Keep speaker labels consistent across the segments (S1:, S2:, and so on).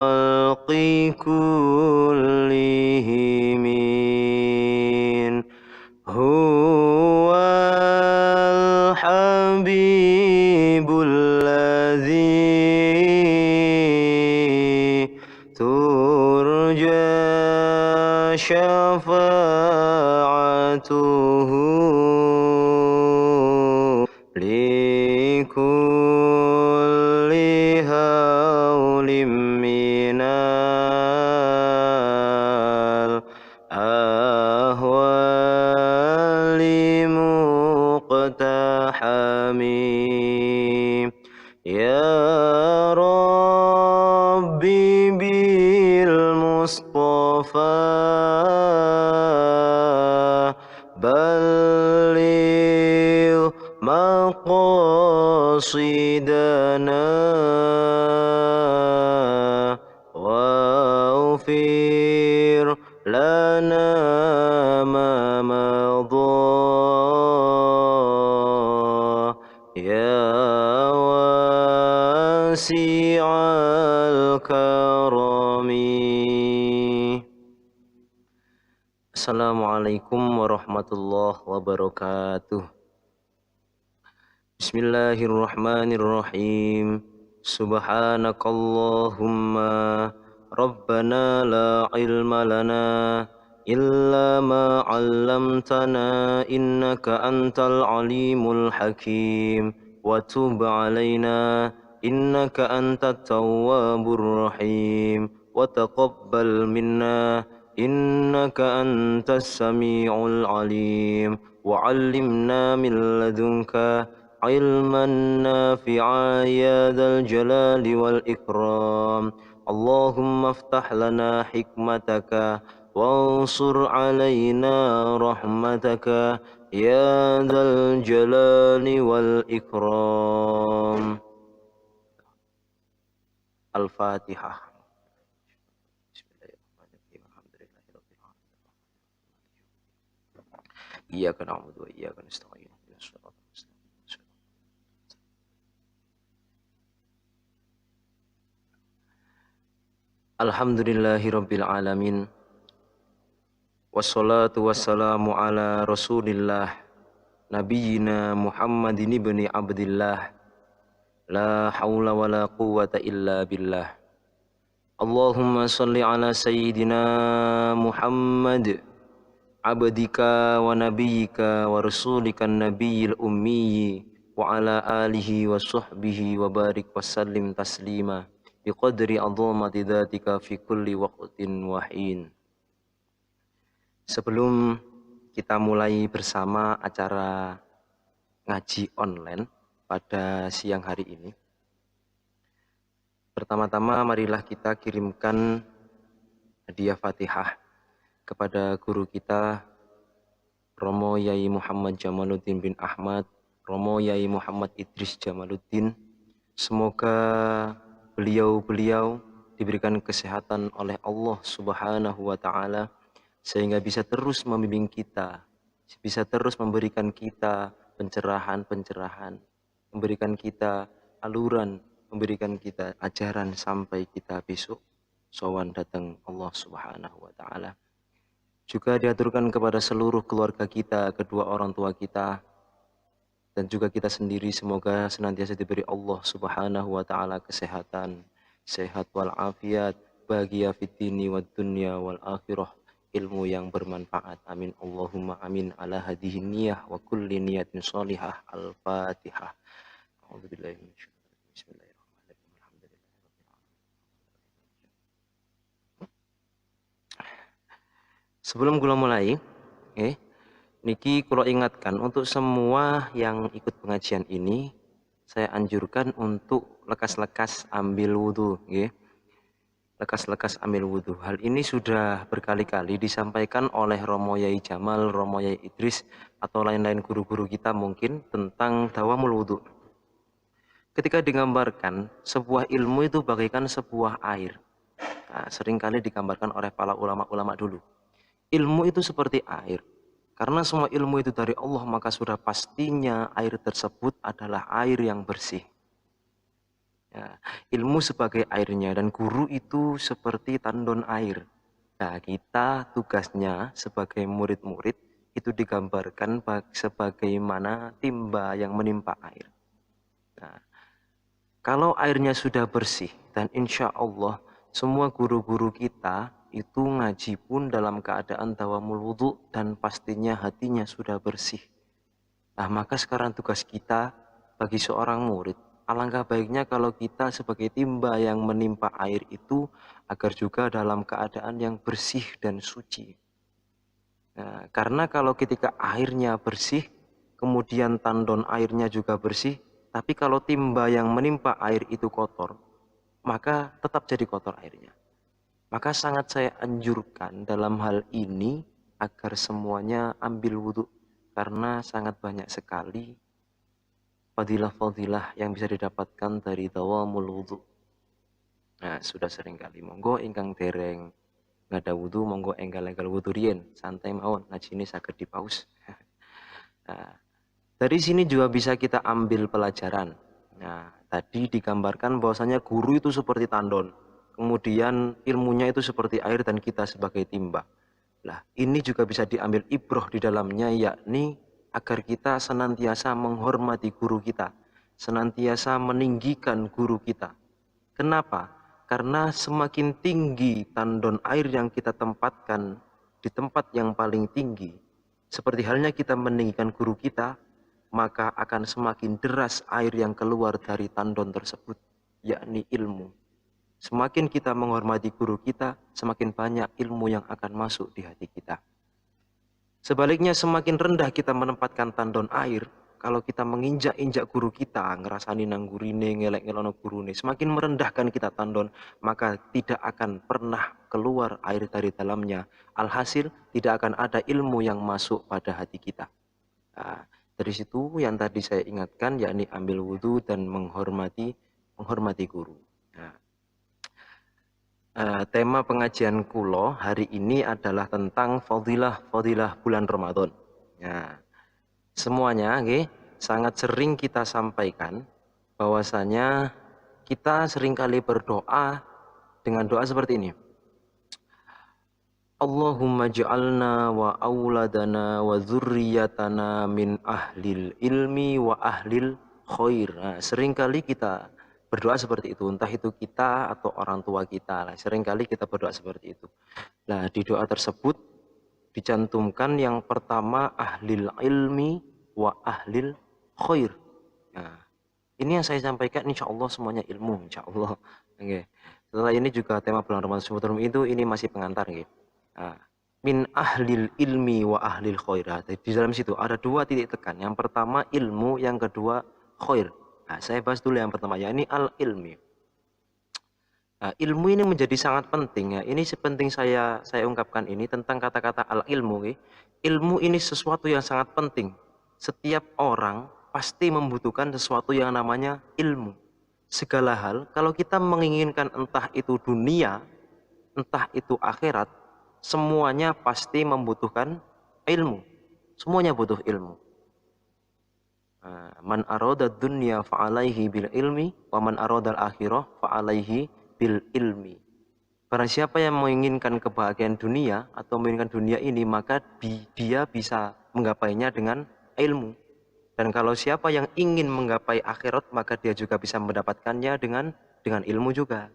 S1: الخلق كلهم هو الحبيب الذي ترجى شفاعته لكل هول من الأهوال مقتحم يا ربي بالمصطفى بلغ مقاصدنا واغفر لنا ما مضى يا واسع الكرم. Assalamualaikum warahmatullahi wabarakatuh. Bismillahirrahmanirrahim. Subhanakallahumma Rabbana la ilma lana illa ma 'allamtana innaka antal alimul hakim wa tub 'alaina innaka antat tawwabur rahim wa taqabbal minna innaka antas sami'ul alim wa 'allimna min ladunka ilman nafi'a ya dzal jalali wal ikram. Allahumma aftah lana hikmataka wansur alaina rahmataka ya dzal jalali wal ikram. Al-Fatihah. Iyyaka na'budu wa iyyaka nasta'in. Alhamdulillahirabbil alamin. Wassalatu wassalamu ala Rasulillah nabiyyina Muhammadin ibni Abdillah. La haula wala quwwata illa billah. Allahumma shalli ala sayyidina Muhammad abdika wa nabiyyika wa rasulikan nabiyil ummi wa ala alihi wa sahbihi wa barik wa sallim taslima biqadri azamati dzatika fi kulli waqtin wa hin. Sebelum kita mulai bersama acara ngaji online pada siang hari ini, pertama-tama marilah kita kirimkan hadiah Fatihah kepada guru kita Romo Yai Muhammad Jamaluddin bin Ahmad, Romo Yai Muhammad Idris Jamaluddin. Semoga beliau-beliau diberikan kesehatan oleh Allah Subhanahu wa Ta'ala, sehingga bisa terus membimbing kita, bisa terus memberikan kita pencerahan-pencerahan, memberikan kita aluran, memberikan kita ajaran sampai kita besok sowan datang Allah Subhanahu wa Ta'ala. Juga diaturkan kepada seluruh keluarga kita, kedua orang tua kita, dan juga kita sendiri, semoga senantiasa diberi Allah Subhanahu wa Ta'ala kesehatan, sehat wal afiat, bahagia fid dini wad dunya wal akhirah, ilmu yang bermanfaat. Amin Allahumma amin ala hadhihi niyah wa kulli niyatin sholihah. Al-Fatihah. A'udzubillahi minasyaitonir rajim. Bismillahirrahmanirrahim. Sebelum kula mulai, niki kula ingatkan untuk semua yang ikut pengajian ini, saya anjurkan untuk lekas-lekas ambil wudhu, lekas-lekas ambil wudhu. Hal ini sudah berkali-kali disampaikan oleh Romo Yai Jamal, Romo Yai Idris, atau lain-lain guru-guru kita mungkin tentang dawamul wudhu. Ketika digambarkan sebuah ilmu itu bagaikan sebuah air. Nah, seringkali digambarkan oleh para ulama-ulama dulu. Ilmu itu seperti air. Karena semua ilmu itu dari Allah, maka sudah pastinya air tersebut adalah air yang bersih. Ya, ilmu sebagai airnya dan guru itu seperti tandon air. Nah, kita tugasnya sebagai murid-murid itu digambarkan sebagaimana timba yang menimpa air. Nah, kalau airnya sudah bersih dan insya Allah semua guru-guru kita itu ngaji pun dalam keadaan tawamul wudhu dan pastinya hatinya sudah bersih. Nah, maka sekarang tugas kita bagi seorang murid, alangkah baiknya kalau kita sebagai timba yang menimpa air itu agar juga dalam keadaan yang bersih dan suci. Nah, karena kalau ketika airnya bersih, kemudian tandon airnya juga bersih, tapi kalau timba yang menimpa air itu kotor, maka tetap jadi kotor airnya. Maka sangat saya anjurkan dalam hal ini agar semuanya ambil wudhu, karena sangat banyak sekali fadilah-fadilah yang bisa didapatkan dari dawamul wudhu. Nah, sudah sering kali monggo ingkang dereng ngada wudhu monggo enggal-enggal wudhu rien santai mawon ngaji ini saged dipaus. Nah, dari sini juga bisa kita ambil pelajaran. Nah, tadi digambarkan bahwasanya guru itu seperti tandon, kemudian ilmunya itu seperti air dan kita sebagai timba. Nah, ini juga bisa diambil ibroh di dalamnya, yakni agar kita senantiasa menghormati guru kita, senantiasa meninggikan guru kita. Kenapa? Karena semakin tinggi tandon air yang kita tempatkan di tempat yang paling tinggi, seperti halnya kita meninggikan guru kita, maka akan semakin deras air yang keluar dari tandon tersebut, yakni ilmu. Semakin kita menghormati guru kita, semakin banyak ilmu yang akan masuk di hati kita. Sebaliknya semakin rendah kita menempatkan tandon air, kalau kita menginjak-injak guru kita, ngerasani nang gurine, ngelek-ngelono gurune, semakin merendahkan kita tandon, maka tidak akan pernah keluar air dari dalamnya. Alhasil tidak akan ada ilmu yang masuk pada hati kita. Nah, dari situ yang tadi saya ingatkan, yakni ambil wudhu dan menghormati guru. Nah, tema pengajian kulo hari ini adalah tentang fadilah bulan Ramadan. Nah, semuanya sangat sering kita sampaikan bahwasanya kita seringkali berdoa dengan doa seperti ini. Allahumma ja'alna wa auladana wa dzurriyyatana min ahlil ilmi wa ahlil khair. Nah, seringkali kita berdoa seperti itu, entah itu kita atau orang tua kita. Nah, seringkali kita berdoa seperti itu. Nah, di doa tersebut dicantumkan yang pertama ahlil ilmi wa ahlil khair. Nah, ini yang saya sampaikan insya Allah semuanya ilmu insya Allah. Okay. Setelah ini juga tema bulan Ramadan sebelum itu ini masih pengantar gitu. Nah, min ahlil ilmi wa ahlil khair. Di dalam situ ada dua titik tekan. Yang pertama ilmu, yang kedua khair. Nah, saya bahas dulu yang pertama, ya ini al-ilmi. Nah, ilmu ini menjadi sangat penting ya. Ini sepenting saya ungkapkan ini tentang kata-kata al-ilmu. Ilmu ini sesuatu yang sangat penting. Setiap orang pasti membutuhkan sesuatu yang namanya ilmu. Segala hal, kalau kita menginginkan entah itu dunia, entah itu akhirat, semuanya pasti membutuhkan ilmu. Semuanya butuh ilmu. Man arada dunya fa'alaihi bil ilmi wa man arada al-akhirah fa'alaihi bil ilmi. Barang siapa yang menginginkan kebahagiaan dunia atau menginginkan dunia ini, maka dia bisa menggapainya dengan ilmu. Dan kalau siapa yang ingin menggapai akhirat, maka dia juga bisa mendapatkannya dengan ilmu juga.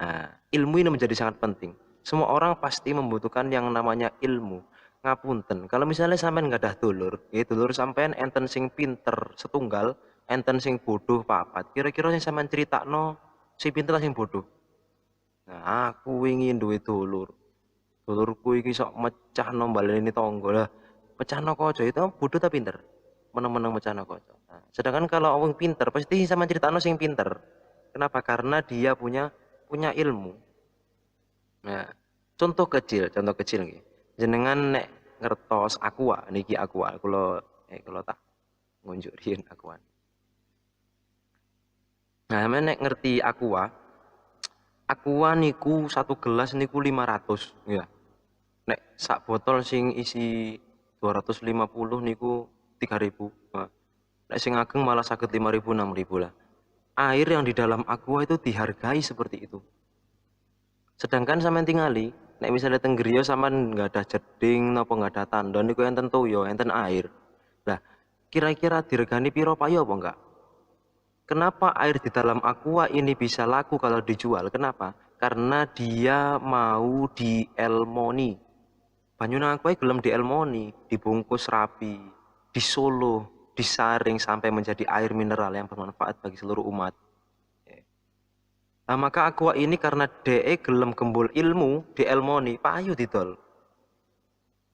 S1: Nah, ilmu ini menjadi sangat penting. Semua orang pasti membutuhkan yang namanya ilmu. Ngapunten, kalau misalnya sampean nggak ada dulur, ya dulur sampean enten sing pinter setunggal, enten sing bodoh papat. Kira-kira yang sampean critakno sing pinter sing bodoh. Nah, aku ingin duit dulur. Dulurku iki sok mecahno baleni tangga lah. Mecahno kaca itu bodoh tapi pinter. Meneng-meneng mecahno kaca. Nah, sedangkan kalau wong pinter pasti sampean critakno sing pinter. Kenapa? Karena dia punya ilmu. Nah, contoh kecil nih. Jenengan nek ngertos aqua niki aqua kalau tak ngunjuk riyen aqua. Nah, nek ngerti aqua niku satu gelas niku 500 ya. Nek sak botol sing isi 250 niku 3000. Nah, nek sing ageng malah saged 5000 6000 lah. air yang di dalam aqua itu dihargai seperti itu. Sedangkan sampean tingali, nek misalnya teng griya sampean nggak ada jeding napa nggak ada tandon niku enten toya, enten air. Lah, kira-kira diregani piro payo apa enggak? Kenapa air di dalam aqua ini bisa laku kalau dijual? Kenapa? Karena dia mau dielmoni. Banyune aqua gelem dielmoni, dibungkus rapi, disolo, disaring sampai menjadi air mineral yang bermanfaat bagi seluruh umat. Nah, maka aqua ini karena DE gelem gembul ilmu, dielmoni, payu didol.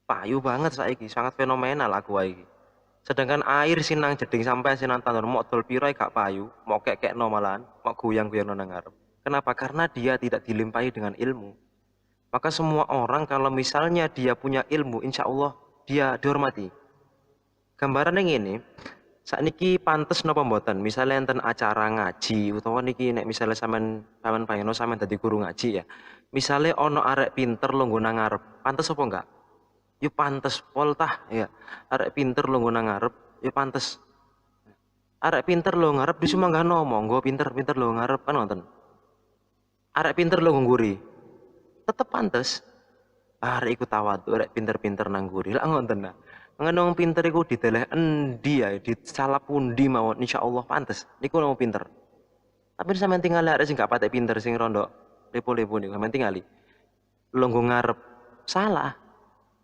S1: Payu banget saiki, sangat fenomenal aqua iki. Sedangkan air sinang jeding sampai sinang tandon mau dol piro gak payu, mau kekekno malahan, mau goyang-goyang nang ngarep. Kenapa? Karena dia tidak dilimpahi dengan ilmu. Maka semua orang kalau misalnya dia punya ilmu, insya Allah dia dihormati. Gambaran yang ini, saat niki pantes napa mboten? Misalnya enten acara ngaji utawa niki nek misalnya sampean bayangno sampean dadi guru ngaji ya. Misalnya ono arek pinter lungguh nang ngarep, pantes apa enggak? Ya pantes pol tah ya. Arek pinter lo nang ngarep, ya pantes. Arek pinter lo ngarep di sumangga ngomong, gue pinter lo ngarep kan nonton. Arek pinter lo ngguri, tetep pantes. Arek ikut tawadu, arek pinter-pinter nangguri lah ngonten lah. Ngenong pinter iku diteleh endi ya, di salah pundi mawon insyaallah pantes. Niku nang pinter. Tapi sampean tinggal arek sing gak patek pinter sing rondo lepo-lepo niku sampean tingali. Lungguh ngarep salah.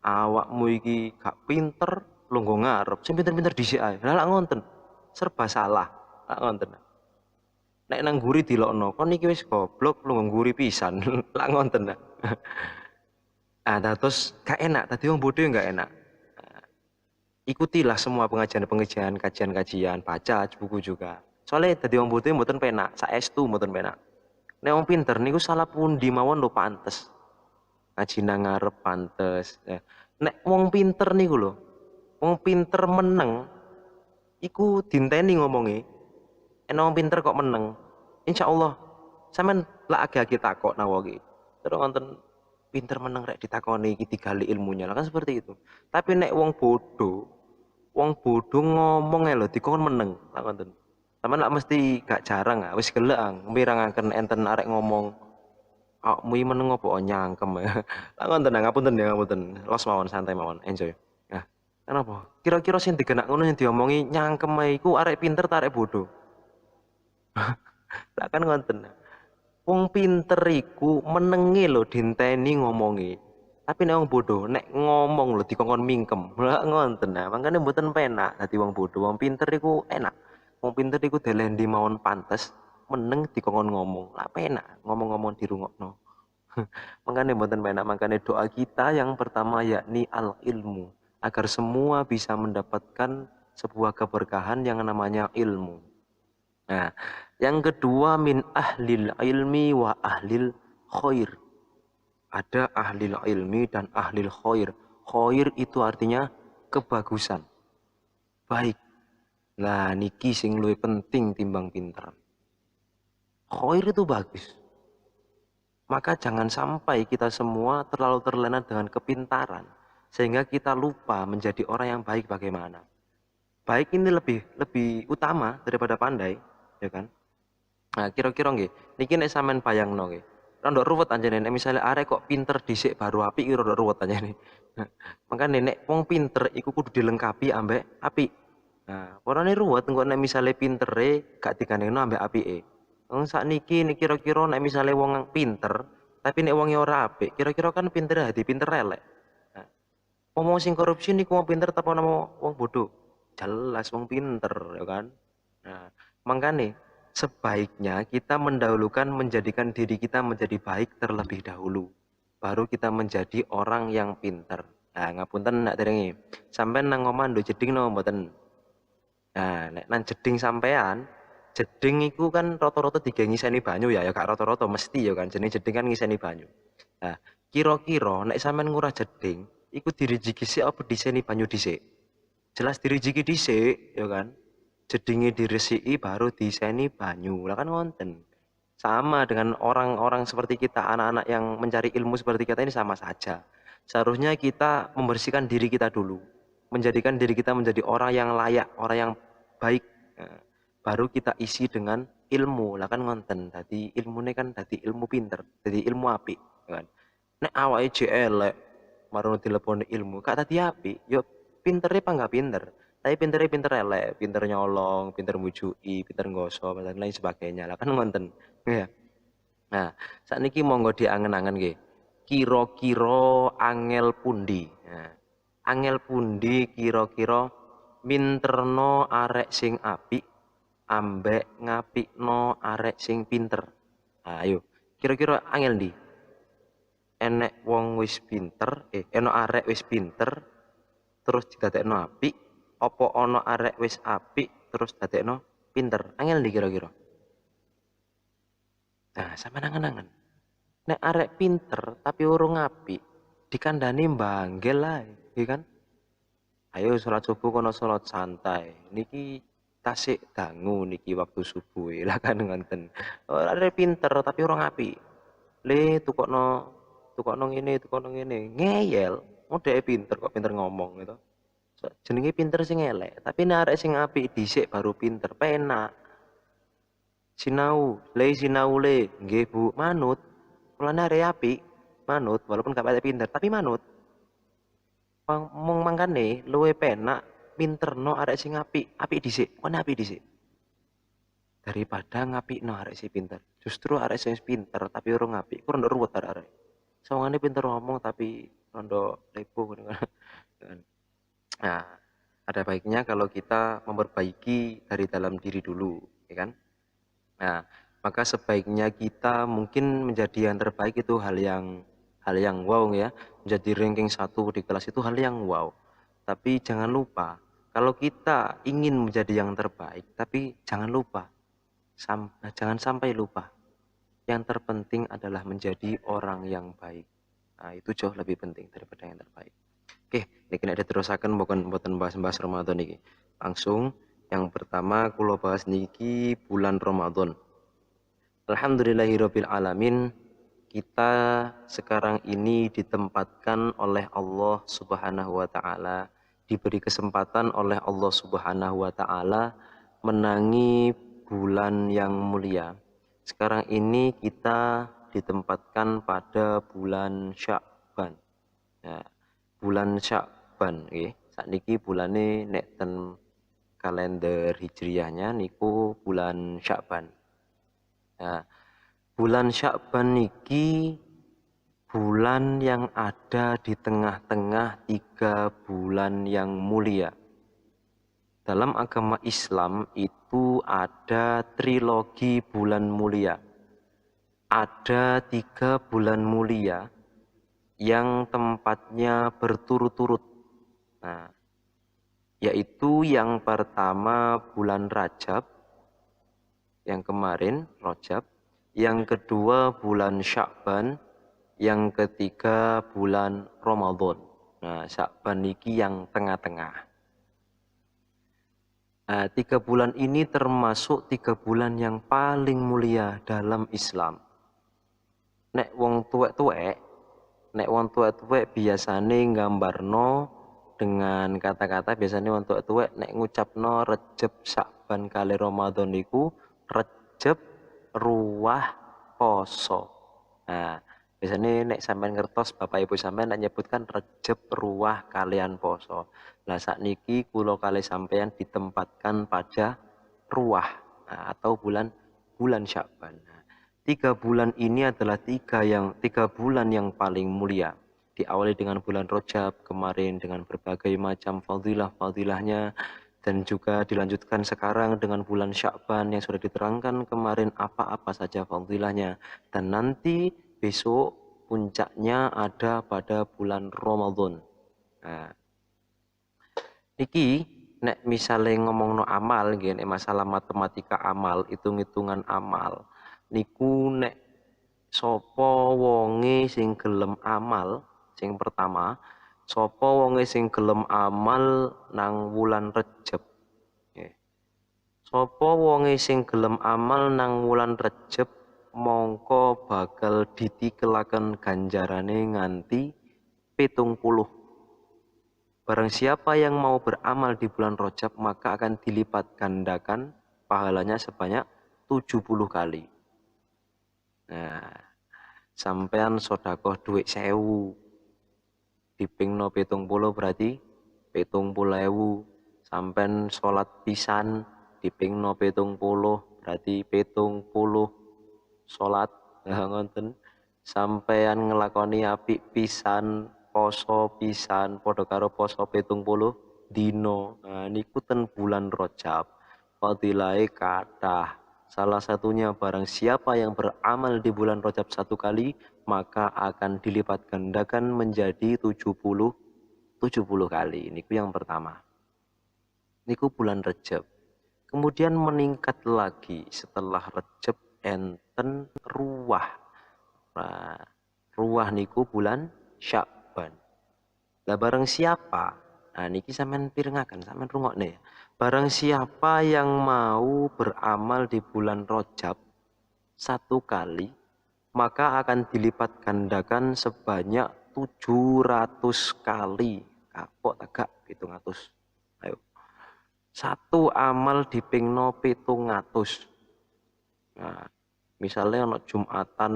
S1: Awakmu iki gak pinter, lo nggo ngarep, sing pinter-pinter dhisik ae. Lah ngonten. Serba salah. Lah ngonten. Nek nang guri dilokno, kon iki wis goblok, lo ngguri pisan. Lah ngonten. Ah, terus gak enak, tadi wong bodoh gak enak. Ikutilah semua pengajian-pengajian, kajian-kajian, baca buku juga. Soalnya tadi wong bodoh mboten penak, saestu mboten penak. Nek wong pinter niku salah pundi mawon lo pantes. Ngaji nang ngarep pantes. Nek wong pinter niku lho. Wong pinter meneng iku dinteni ngomongi. Nek wong pinter kok meneng, insyaallah sampean lak age-age takok nang wong iki. Terus wonten pinter meneng rek ditakoni iki digali ilmunya. Lah kan seperti itu. Tapi nek wong bodoh ngomong lho dikon meneng. Lah ngoten. Sampeyan lak mesti gak jarang wis gelek mirangaken enten arek ngomong mui meneng apa nyangkem ya. Lah ngoten ngapunten ya ngapunten. Los mawon santai mawon, enjoy. Nah, kenapa? Kira-kira sing digenak ngono sing diomongi nyangkem iku arek pinter ta arek bodoh? Lah kan ngoten. Wong pinter iku menenge lho dinteni ngomongi. Tapi nek wong bodoh nek ngomong lho dikongkon mingkem. Lah ngoten. Nah, makane mboten penak dadi wong bodoh. Wong pinter iku enak. Wong pinter iku delendi mawon pantes. Meneng dikongkon ngomong. Lah penak ngomong-ngomong dirungokno. Makanya mboten penak, makanya doa kita yang pertama yakni al-ilmu, agar semua bisa mendapatkan sebuah keberkahan yang namanya ilmu. Nah, yang kedua min ahlil ilmi wa ahlil khair. Ada ahlil ilmi dan ahlil khair. Khair itu artinya kebagusan. Baik. Nah, niki sing luwih penting timbang pinter. Khair itu bagus. Maka jangan sampai kita semua terlalu terlena dengan kepintaran. Sehingga kita lupa menjadi orang yang baik bagaimana. Baik ini lebih utama daripada pandai. Ya kan? Nah kira-kira nggih, niki nek sampean bayangno nggih. Rondok ruwet anjene nek misale arek kok pinter dhisik baru apik iki rondok ruwet anjene. Makane nek wong pinter iku kudu dilengkapi ambek apik. Nah, orane ruwet engko nek misale pintere gak digandengno ambek apike. Wong sakniki nek kira-kira nek misale wong pinter tapi nek wonge ora apik, kira-kira kan pinter hati pinter elek. Nah, wong sing korupsi niku wong pinter apa nama wong bodoh? Jelas wong pinter ya kan. Nah, makanya sebaiknya kita mendahulukan menjadikan diri kita menjadi baik terlebih dahulu. Baru kita menjadi orang yang pinter. Nah, ngapunten nak terengi. Sampeyan nang omah nduk jeding napa mboten? Nah, nek nang jeding sampean, jeding iku kan rata-rata digawe ngiseni banyu ya gak rata-rata mesti ya kan. Jenenge jeding kan ngiseni banyu. Nah, kira-kira nek sampean ngurah jeding, iku dirijiki sik apa diseni banyu dhisik? Jelas dirijiki dhisik, ya kan? Jedinge diresiki baru diseni banyu. Lah kan ngonten. Sama dengan orang-orang seperti kita, anak-anak yang mencari ilmu seperti kita ini sama saja. Seharusnya kita membersihkan diri kita dulu. Menjadikan diri kita menjadi orang yang layak, orang yang baik. Baru kita isi dengan ilmu. Lah kan ngonten, dadi ilmune kan dadi ilmu pinter, dadi ilmu apik, kan. Nek awake jek elek, marono dileponi ilmu, gak dadi apik, yo pintere apa enggak pinter. Tapi pintere pinter elek, pinter nyolong, pinter mujuki, pinter nggoso, dan lain sebagainya. Lah kan ngonten. Ya. Nah, sakniki monggo diangen-angen nggih. Kira-kira angel pundi? Nah, angel pundi kira-kira minterno arek sing apik ambek ngapikno arek sing pinter. Nah, ayo, kira-kira angel ndi? Enek wong wis pinter, enek arek wis pinter terus didadekno apik, apa ana arek wis apik terus dadekno pinter? Angel ndi kira-kira? Nah, sampeyan angen-angen. Nek arek pinter tapi urung apik, dikandani mbanggel ae, ya kan? Ayo salat subuh kono salat santai. Niki tasik dangu niki waktu subuh lah kan ngoten. Arek pinter tapi urung apik. Le tukokno ngene, ngeyel. Oh dhek pinter kok pinter ngomong gitu. Jenenge pinter sing elek, tapi nek arek sing apik dhisik baru pinter, penak. Sinau le, nggih Bu, manut. Mulane arek apik, manut walaupun gak patek pinter, tapi manut. Mong mangkane luwe penak pinterno arek sing apik dhisik, kon apik dhisik. Daripada ngapikno arek sing pinter. Justru arek sing pinter tapi urung apik, ku rada ruwet arek. Sawangane pinter ngomong tapi rada lepo ngono kan. Nah, ada baiknya kalau kita memperbaiki dari dalam diri dulu, ya kan? Nah, maka sebaiknya kita mungkin menjadi yang terbaik itu hal yang wow ya. Menjadi ranking 1 di kelas itu hal yang wow. Tapi jangan lupa, kalau kita ingin menjadi yang terbaik, tapi jangan sampai lupa. Yang terpenting adalah menjadi orang yang baik. Nah, itu jauh lebih penting daripada yang terbaik. Oke, niki nek diterusaken mboten bahas Ramadan niki. Langsung yang pertama kula bahas niki bulan Ramadan. Alhamdulillahirabbil alamin, kita sekarang ini ditempatkan oleh Allah Subhanahu wa taala, diberi kesempatan oleh Allah Subhanahu wa taala menangi bulan yang mulia. Sekarang ini kita ditempatkan pada bulan Sya'ban. Ya, bulan Sya'ban nggih. Sakniki bulane nek ten kalender hijriyahnya niku bulan Sya'ban. Ya, bulan Sya'ban niki bulan yang ada di tengah-tengah 3 bulan yang mulia. Dalam agama Islam itu ada trilogi bulan mulia. Ada 3 bulan mulia yang tempatnya berturut-turut. Nah, yaitu yang pertama bulan Rajab, yang kemarin Rajab, yang kedua bulan Sya'ban, yang ketiga bulan Ramadan. Nah, Sya'ban niki yang tengah-tengah. Nah, 3 bulan ini termasuk 3 bulan yang paling mulia dalam Islam. Nek wong tuwek biasane nggambarno dengan kata-kata, biasanya wong tuwek nek ngucapno Rejab Sya'ban kali Ramadan niku Rejab ruwah poso. Nah, biasanya nek sampean ngertos bapak ibu sampean nek nyebutkan Rejab ruwah kalian poso. Lah sakniki kula kali sampean ditempatkan pada ruwah, nah, atau bulan Sya'ban. Nah, 3 bulan ini adalah 3 bulan yang paling mulia. Diawali dengan bulan Rajab kemarin dengan berbagai macam fadilah-fadilahnya, dan juga dilanjutkan sekarang dengan bulan Sya'ban yang sudah diterangkan kemarin apa-apa saja fadilahnya, dan nanti besok puncaknya ada pada bulan Ramadan. Nah, niki nek misale ngomongno amal nggih, nek masalah matematika amal, hitung-hitungan amal, niku nek sapa wonge sing gelem amal, sing pertama, sapa wonge sing gelem amal nang wulan Rejab. Nggih. Sapa wonge sing gelem amal nang wulan Rejab, mongko bakal ditikelaken ganjarane nganti 70. Barang siapa yang mau beramal di bulan Rajab, maka akan dilipat gandakan pahalanya sebanyak 70 kali. Nah, sampean sodakoh duit 1000 dipingno 70 berarti 70.000. Sampean sholat pisan dipingno 70 berarti 70 sholat. Nah, ngoten. Sampean ngelakoni apik pisan, poso pisan padha karo poso 70 dino. Nah, niku ten bulan Rajab. Fadilahe kathah. Salah satunya barang siapa yang beramal di bulan Rajab 1 kali, maka akan dilipat gandakan menjadi 70 kali. Niku yang pertama. Niku bulan Rajab. Kemudian meningkat lagi setelah Rajab enten ruwah. Nah, ruwah niku bulan Sya'ban. Lah barang siapa? Nah niki sampean pirengaken, sampean rungokne ya. Barang siapa yang mau beramal di bulan Rajab 1 kali, maka akan dilipat gandakan sebanyak 700 kali. Kapok tagak 700. Ayo. 1 amal dipingno 700. Nah, misalnya ono Jumatan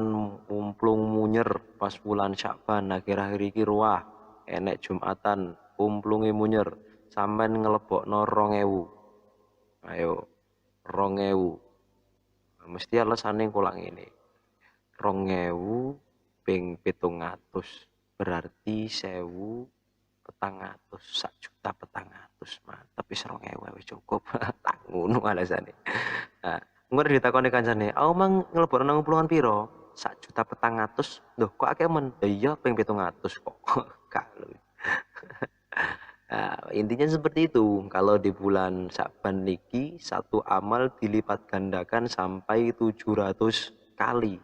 S1: umplung munyer pas bulan Sya'ban, akhir-akhir iki ruwah, enek Jumatan umplunge munyer, sampean ngelebokno 2000. Ayo, 2000. Mesti alasane kula ngene. 2000 ping 700 berarti 1400, 1.400.000. Mantep wis 2000 wis cukup. Tak ngono alasane. Nah, engko ditakoni kancane, "Aku mang nglebokno nang umplungan piro?" 1.400.000. Loh, kok akeh men? Iya, ping 700 kok. Gak lho. Nah, intinya seperti itu. Kalau di bulan Sya'ban niki 1 amal dilipat gandakan sampai 700 kali.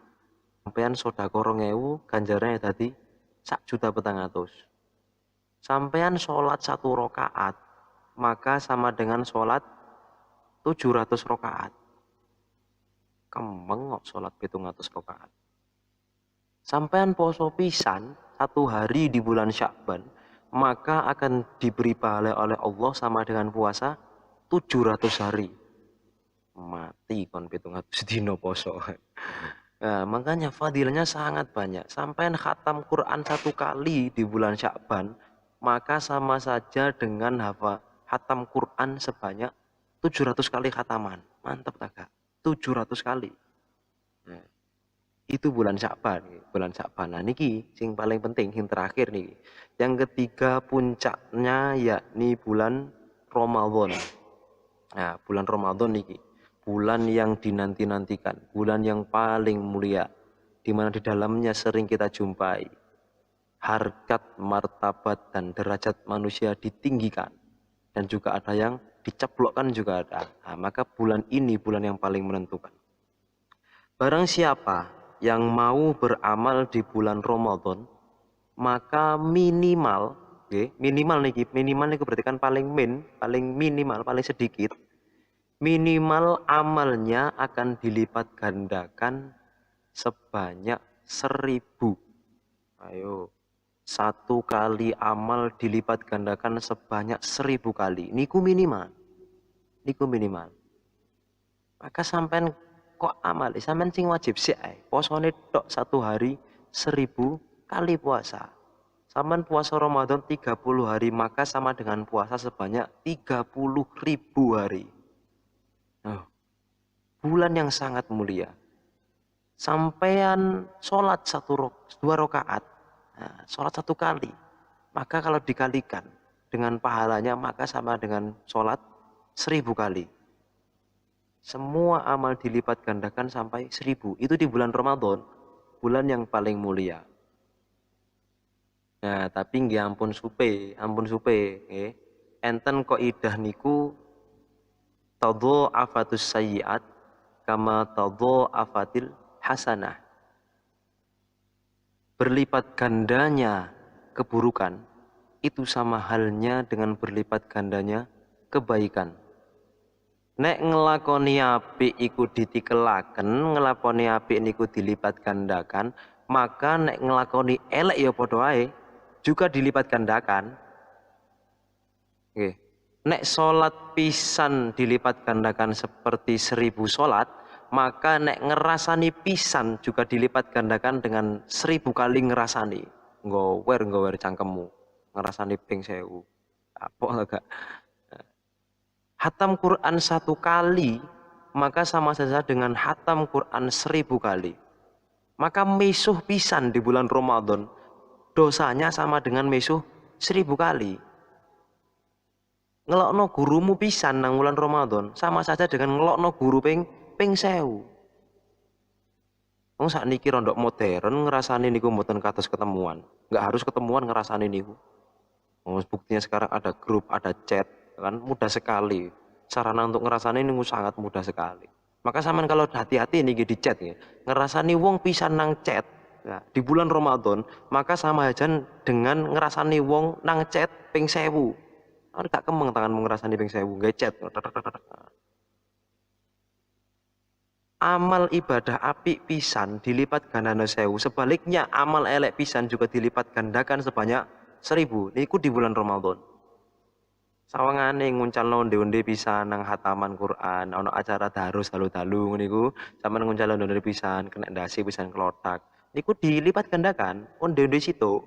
S1: Sampean sedekah 2000 ganjarane tadi 1.400.000. Sampean sholat 1 rakaat maka sama dengan sholat 700 rakaat. Kemeng kok sholat 700 rakaat. Sampean poso pisan 1 hari di bulan Sya'ban, maka akan diberi pahala oleh Allah sama dengan puasa 700 hari. Mati kon 700 dino poso. Nah, makanya fadilahnya sangat banyak. Sampai khatam Quran 1 kali di bulan Sya'ban, maka sama saja dengan khatam Quran sebanyak 700 kali khataman. Mantap tak? 700 kali. Nah, itu bulan Sya'ban. Bulan Sya'ban. Nah, niki yang paling penting, yang terakhir nih. Yang ketiga puncaknya yakni bulan Ramadan. Nah, bulan Ramadan niki. Bulan yang dinanti-nantikan, bulan yang paling mulia, di mana di dalamnya sering kita jumpai harkat, martabat, dan derajat manusia ditinggikan, dan juga ada yang diceplokkan juga ada. Nah, maka bulan ini bulan yang paling menentukan. Barang siapa yang mau beramal di bulan Ramadan, maka minimal niki berarti kan paling minimal, paling sedikit. Minimal amalnya akan dilipat gandakan sebanyak 1000. Ayo, 1 kali amal dilipat gandakan sebanyak 1000 kali. Niku minimal. Maka sampean kok amal, sampean sing wajib sik ae. Posone tok 1 hari 1000 kali puasa. Sampean puasa Ramadan 30 hari, maka sama dengan puasa sebanyak 30.000 hari. Oh, bulan yang sangat mulia. Sampean sholat 2 rakaat, nah, sholat 1 kali, maka kalau dikalikan dengan pahalanya maka sama dengan sholat 1000 kali. Semua amal dilipat gandakan sampai 1000. Itu di bulan Ramadan, bulan yang paling mulia. Nah, tapi nggih ampun supe, nggih. Enten kok idah niku tadha'afatus sayyi'at kama tadha'afatil hasanah. Berlipat gandanya keburukan itu sama halnya dengan berlipat gandanya kebaikan. Nek ngelakoni apik iku ditikelaken, ngelakoni apik niku dilipat gandakan, maka nek ngelakoni elek ya padha ae juga dilipat gandakan. Nggih. Nek sholat pisan dilipat gandakan seperti 1000 sholat, maka nek ngerasani pisan juga dilipat gandakan dengan 1000 kali ngerasani. Nggower cangkemmu. Ngerasani ping 1000. Apa agak. Hatam Quran 1 kali, maka sama saja dengan hatam Quran 1000 kali. Maka mesuh pisan di bulan Ramadan, dosanya sama dengan mesuh 1000 kali. Ngelokno gurumu pisan nang bulan Ramadan, sama saja dengan ngelokno guru ping 1000. Wong sakniki rondok modern ngerasani niku mboten kados ketemuan. Nggak harus ketemuan ngerasani niku. Buktinya sekarang ada grup, ada chat, kan mudah sekali. Sarana untuk ngerasani niku sangat mudah sekali. Maka sampean kalau hati-hati niki di chat ya, ngerasani wong pisan nang chat. Nah, di bulan Ramadan, maka sama aja dengan ngerasani wong nang chat ping 1000. Ora gak kemeng tanganmu ngerasani ping 1000, nggak chat. Amal ibadah apik pisan dilipat gandana 1000. Sebaliknya amal elek pisan juga dilipat gandakan sebanyak 1000. Niku di bulan Ramadan. Sawangane nguncalno onde-onde pisan nang hataman Quran, ana acara darus dalu-dalu niku, sampean nguncal onde-onde pisan, kena ndasi pisan klotak. Niku dilipat gandakan onde-onde situ.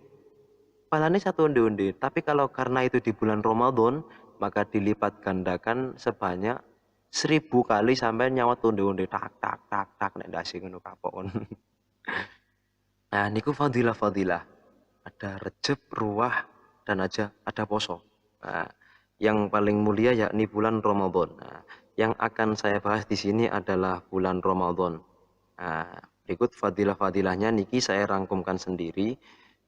S1: Palane satu onde-onde, tapi kalau karena itu di bulan Ramadan, maka dilipat gandakan sebanyak 1000 kali sampai nyawat onde-onde tak nek ndasi ngono kapok kon. Nah, niku fadilah-fadilah. Ada Rejab, Ruwah, dan ada poso. Nah, yang paling mulia yakni bulan Ramadan. Nah, yang akan saya bahas di sini adalah bulan Ramadan. Nah, berikut fadilah-fadilahnya niki saya rangkumkan sendiri.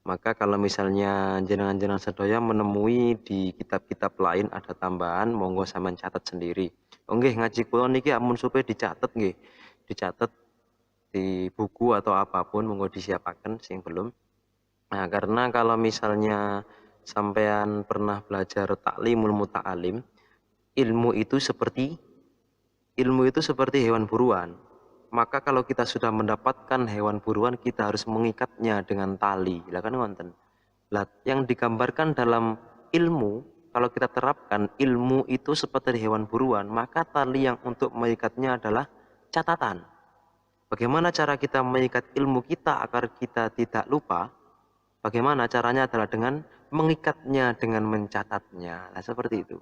S1: Maka kalau misalnya jenengan-jenengan sedaya menemui di kitab-kitab lain ada tambahan, monggo sampean catat sendiri. Nggih, ngaji kula niki amun supaya dicatat nggih. Dicatat di buku atau apapun monggo disiapaken sing belum. Nah, karena kalau misalnya sampean pernah belajar taklimul muta'alim, ilmu itu seperti hewan buruan. Maka kalau kita sudah mendapatkan hewan buruan, kita harus mengikatnya dengan tali. Lah kan ngonten. Lah, yang digambarkan dalam ilmu, kalau kita terapkan ilmu itu seperti hewan buruan, maka tali yang untuk mengikatnya adalah catatan. Bagaimana cara kita mengikat ilmu kita agar kita tidak lupa? Bagaimana caranya adalah dengan mengikatnya dengan mencatatnya. Nah, seperti itu.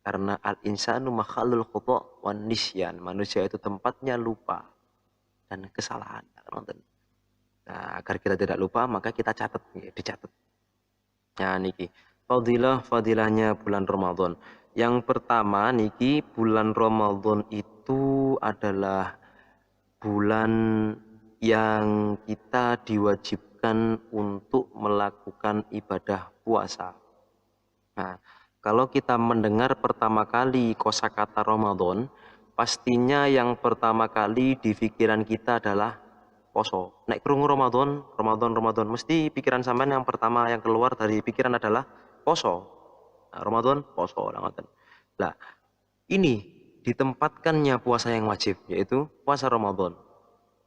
S1: Karena al-insanu makhalul khata' wan nisyan. Manusia itu tempatnya lupa dan kesalahan. Nah, agar kita tidak lupa maka kita catat, dicatat. Nah, niki fadilahnya bulan Ramadan. Yang pertama niki bulan Ramadan itu adalah bulan yang kita diwajibkan untuk melakukan ibadah puasa. Nah, kalau kita mendengar pertama kali kosakata Ramadan, pastinya yang pertama kali di pikiran kita adalah poso. Nek krungu Ramadan, mesti pikiran sampean yang pertama yang keluar dari pikiran adalah poso. Nah, Ramadan poso ngoten. Lah, ini ditempatkannya puasa yang wajib, yaitu puasa Ramadan.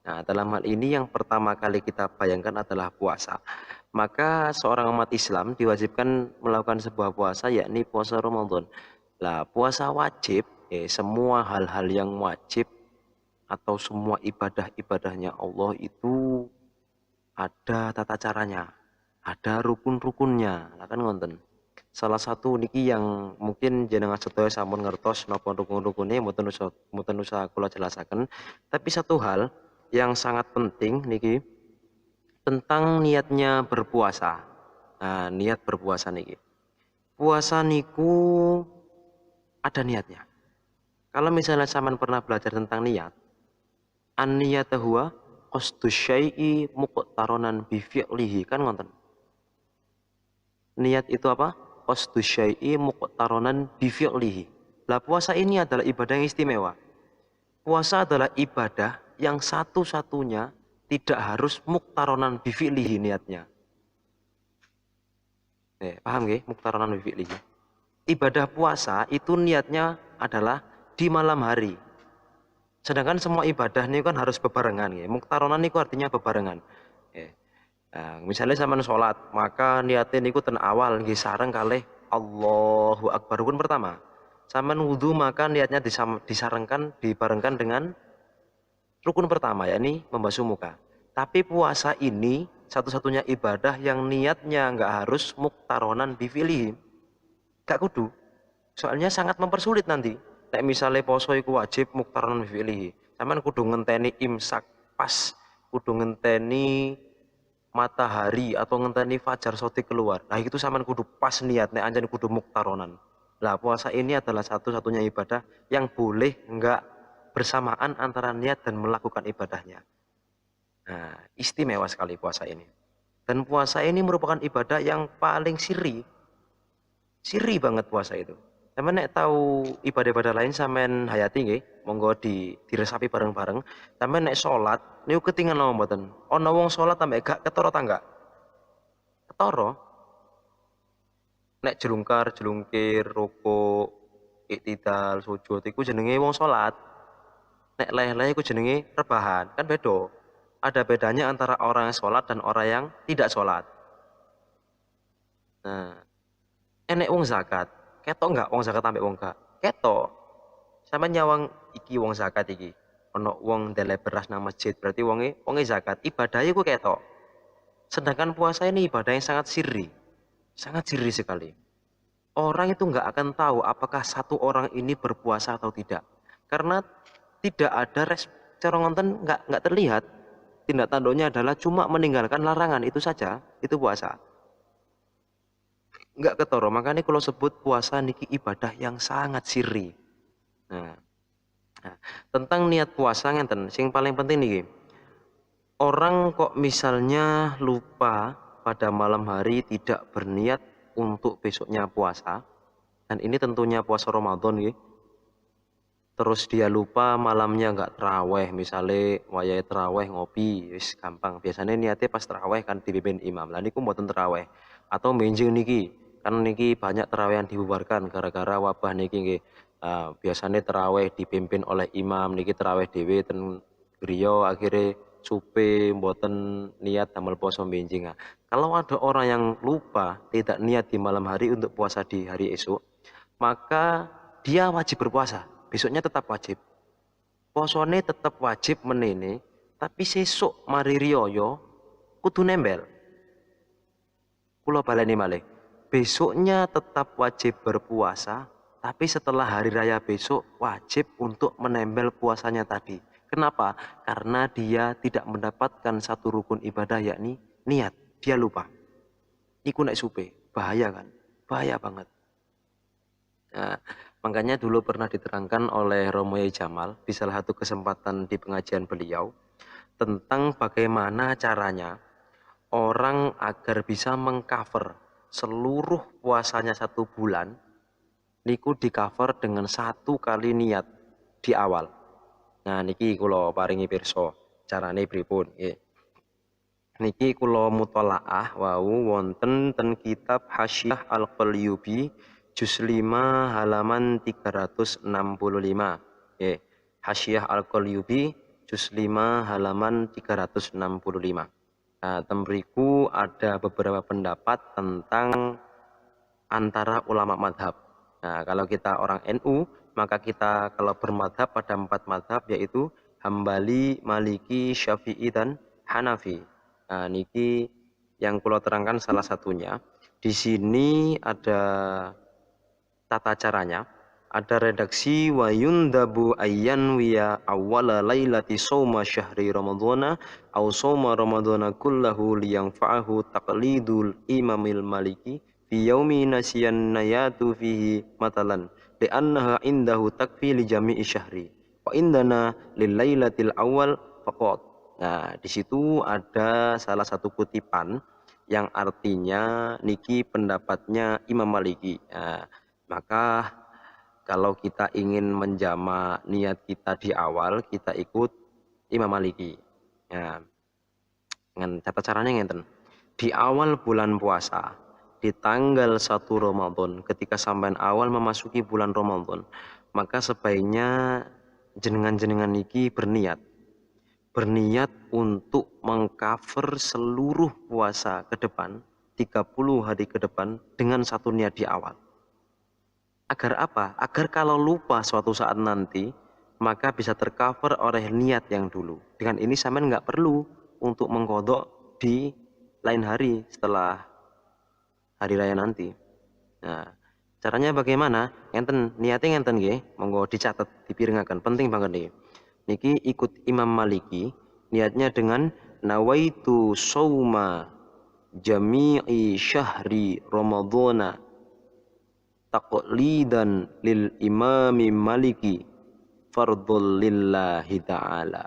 S1: Nah, dalam hal ini yang pertama kali kita bayangkan adalah puasa. Maka seorang umat Islam diwajibkan melakukan sebuah puasa, yakni puasa Ramadan. Lah, puasa wajib, semua hal-hal yang wajib atau semua ibadah-ibadahnya Allah itu ada tata caranya, ada rukun-rukunnya. Lah kan ngonten. Salah satu niki yang mungkin jenengan sedaya sampun ngertos napa rukun-rukune mboten usah kula jelasaken, tapi satu hal yang sangat penting niki tentang niatnya berpuasa. Nah, niat berpuasa niki. Puasa niku ada niatnya. Kalau misalnya sampean pernah belajar tentang niat, an-niyatu huwa qasdu syai'i muqtaronan bi fi'lihi, kan ngonten. Niat itu apa? Qasdu syai'i muqtaronan bi fi'lihi. Lah, puasa ini adalah ibadah yang istimewa. Puasa adalah ibadah yang satu-satunya tidak harus muktaronan bifi'lihi niatnya. Paham nggih? Muktaronan bifi'lihi. Ibadah puasa itu niatnya adalah di malam hari. Sedangkan semua ibadah ini kan harus bebarengan. Muktaronan itu artinya bebarengan. Nah, misalnya sampean sholat, maka niatnya niku ten awal nggih sareng kalih Allahu Akbar rukun pertama. Sampean wudu maka niatnya dibarengkan dengan Rukun pertama yakni membasuh muka. Tapi puasa ini satu-satunya ibadah yang niatnya nggak harus muktaronan bifilih. Gak kudu. Soalnya sangat mempersulit nanti. Nek misalnya poso iku wajib muktaronan bifilih. Sampeyan kudu ngenteni imsak pas, kudu ngenteni matahari atau ngenteni fajar sotik keluar. Nah itu sampean kudu pas niat nek anjen kudu muktaronan. Lah puasa ini adalah satu-satunya ibadah yang boleh enggak bersamaan antara niat dan melakukan ibadahnya. Nah, istimewa sekali puasa ini. Dan puasa ini merupakan ibadah yang paling sirri. Sirri banget puasa itu. Sampeyan nek tahu ibadah-ibadah lain sampean hayati nggih, monggo diresapi bareng-bareng. Sampeyan nek salat niku ketingan lho mboten. Ana wong salat sampe gak ketara ta enggak? Ketara. Nek jelungkar-jelungkir, rukuk, iktidal, sujud iku jenenge wong salat. Nek leleh iku jenenge rebahan, kan beda. Ada bedanya antara orang yang sholat dan orang yang tidak sholat. Nah, enek wong zakat, ketok enggak wong zakat ambek wong gak? Ketok. Sama nyawang iki wong zakat iki. Ono wong ndelek beras nang masjid, berarti wonge zakat. Ibadahnya ku ketok. Sedangkan puasa ini ibadah yang sangat sirri. Sangat sirri sekali. Orang itu nggak akan tahu apakah satu orang ini berpuasa atau tidak. Karena tidak ada cara ngonten nggak terlihat. Tindak tanduknya adalah cuma meninggalkan larangan itu saja, itu puasa. Nggak ketoro, makanya kalau sebut puasa niki ibadah yang sangat sirri. Nah, tentang niat puasa ngenten, sing paling penting niki. Orang kok misalnya lupa pada malam hari tidak berniat untuk besoknya puasa, dan ini tentunya puasa Ramadan gitu. Terus dia lupa malamnya nggak teraweh, misalnya wayai teraweh ngopi, wis gampang. Biasanya niatnya pas teraweh kan dipimpin imam. Lah niku mboten teraweh atau menjing niki, kan niki banyak teraweh yang dibubarkan gara-gara wabah niki nggih. Biasanya teraweh dipimpin oleh imam, niki teraweh dhewe ten griya akhirnya supe mboten niat damel poso benjing. Kalau ada orang yang lupa tidak niat di malam hari untuk puasa di hari esok, maka dia wajib berpuasa. Besoknya tetap wajib. Posone tetap wajib menene, tapi sesuk mari riyo kudu nembel. Kula baleni malih. Besoknya tetap wajib berpuasa, tapi setelah hari raya besok wajib untuk menembel puasanya tadi. Kenapa? Karena dia tidak mendapatkan satu rukun ibadah yakni niat. Dia lupa. Iku nek supe, bahaya kan? Bahaya banget. Nah, makanya dulu pernah diterangkan oleh Romo Yai Jamal di salah satu kesempatan di pengajian beliau tentang bagaimana caranya orang agar bisa mengcover seluruh puasanya 1 bulan niku di cover dengan 1 kali niat di awal. Nah niki kula paringi pirsa carane pripun nggih. Niki kula mutolaah wau wonten ten kitab Hasyiah Al-Qalyubi juz 5 halaman 365. Nggih. Hasyiah Al-Qalyubi juz 5 halaman 365. Nah, temriku ada beberapa pendapat tentang antara ulama madhab. Nah, kalau kita orang NU, maka kita kalau bermadhab pada 4 madhab yaitu Hambali, Maliki, Syafi'i, dan Hanafi. Nah, niki yang kula terangkan salah satunya. Di sini ada tata caranya. Ada redaksi wa yundabu ayyan wiya awwala lailati sawma syahri ramadhana aw sawma ramadhana kullahu liyanfa'ahu taqlidul imamil maliki fi yaumi nasiyan nayatu fihi matalan li'annaha indahu takfi li jami'i syahri wa indana lil lailatil awal faqat. Nah, di situ ada salah satu kutipan yang artinya niki pendapatnya Imam Maliki. Nah, maka kalau kita ingin menjama niat kita di awal, kita ikut Imam Maliki. Ya, dengan tata caranya ngenten. Di awal bulan puasa, di tanggal 1 Ramadan, ketika sampai awal memasuki bulan Ramadan, maka sebaiknya jenengan-jenengan niki berniat. Berniat untuk mengcover seluruh puasa ke depan, 30 hari ke depan, dengan satu niat di awal. Agar apa? Agar kalau lupa suatu saat nanti, maka bisa tercover oleh niat yang dulu. Dengan ini sampean nggak perlu untuk mengkodok di lain hari setelah hari raya nanti. Nah, caranya bagaimana? Ngenten niatnya ngenten nggih, monggo dicatat, dipirengaken. Penting banget nih. Niki ikut Imam Maliki, niatnya dengan nawaitu sauma jami'i syahri ramadhana taqlidan lil imami maliki fardhul lillahi ta'ala.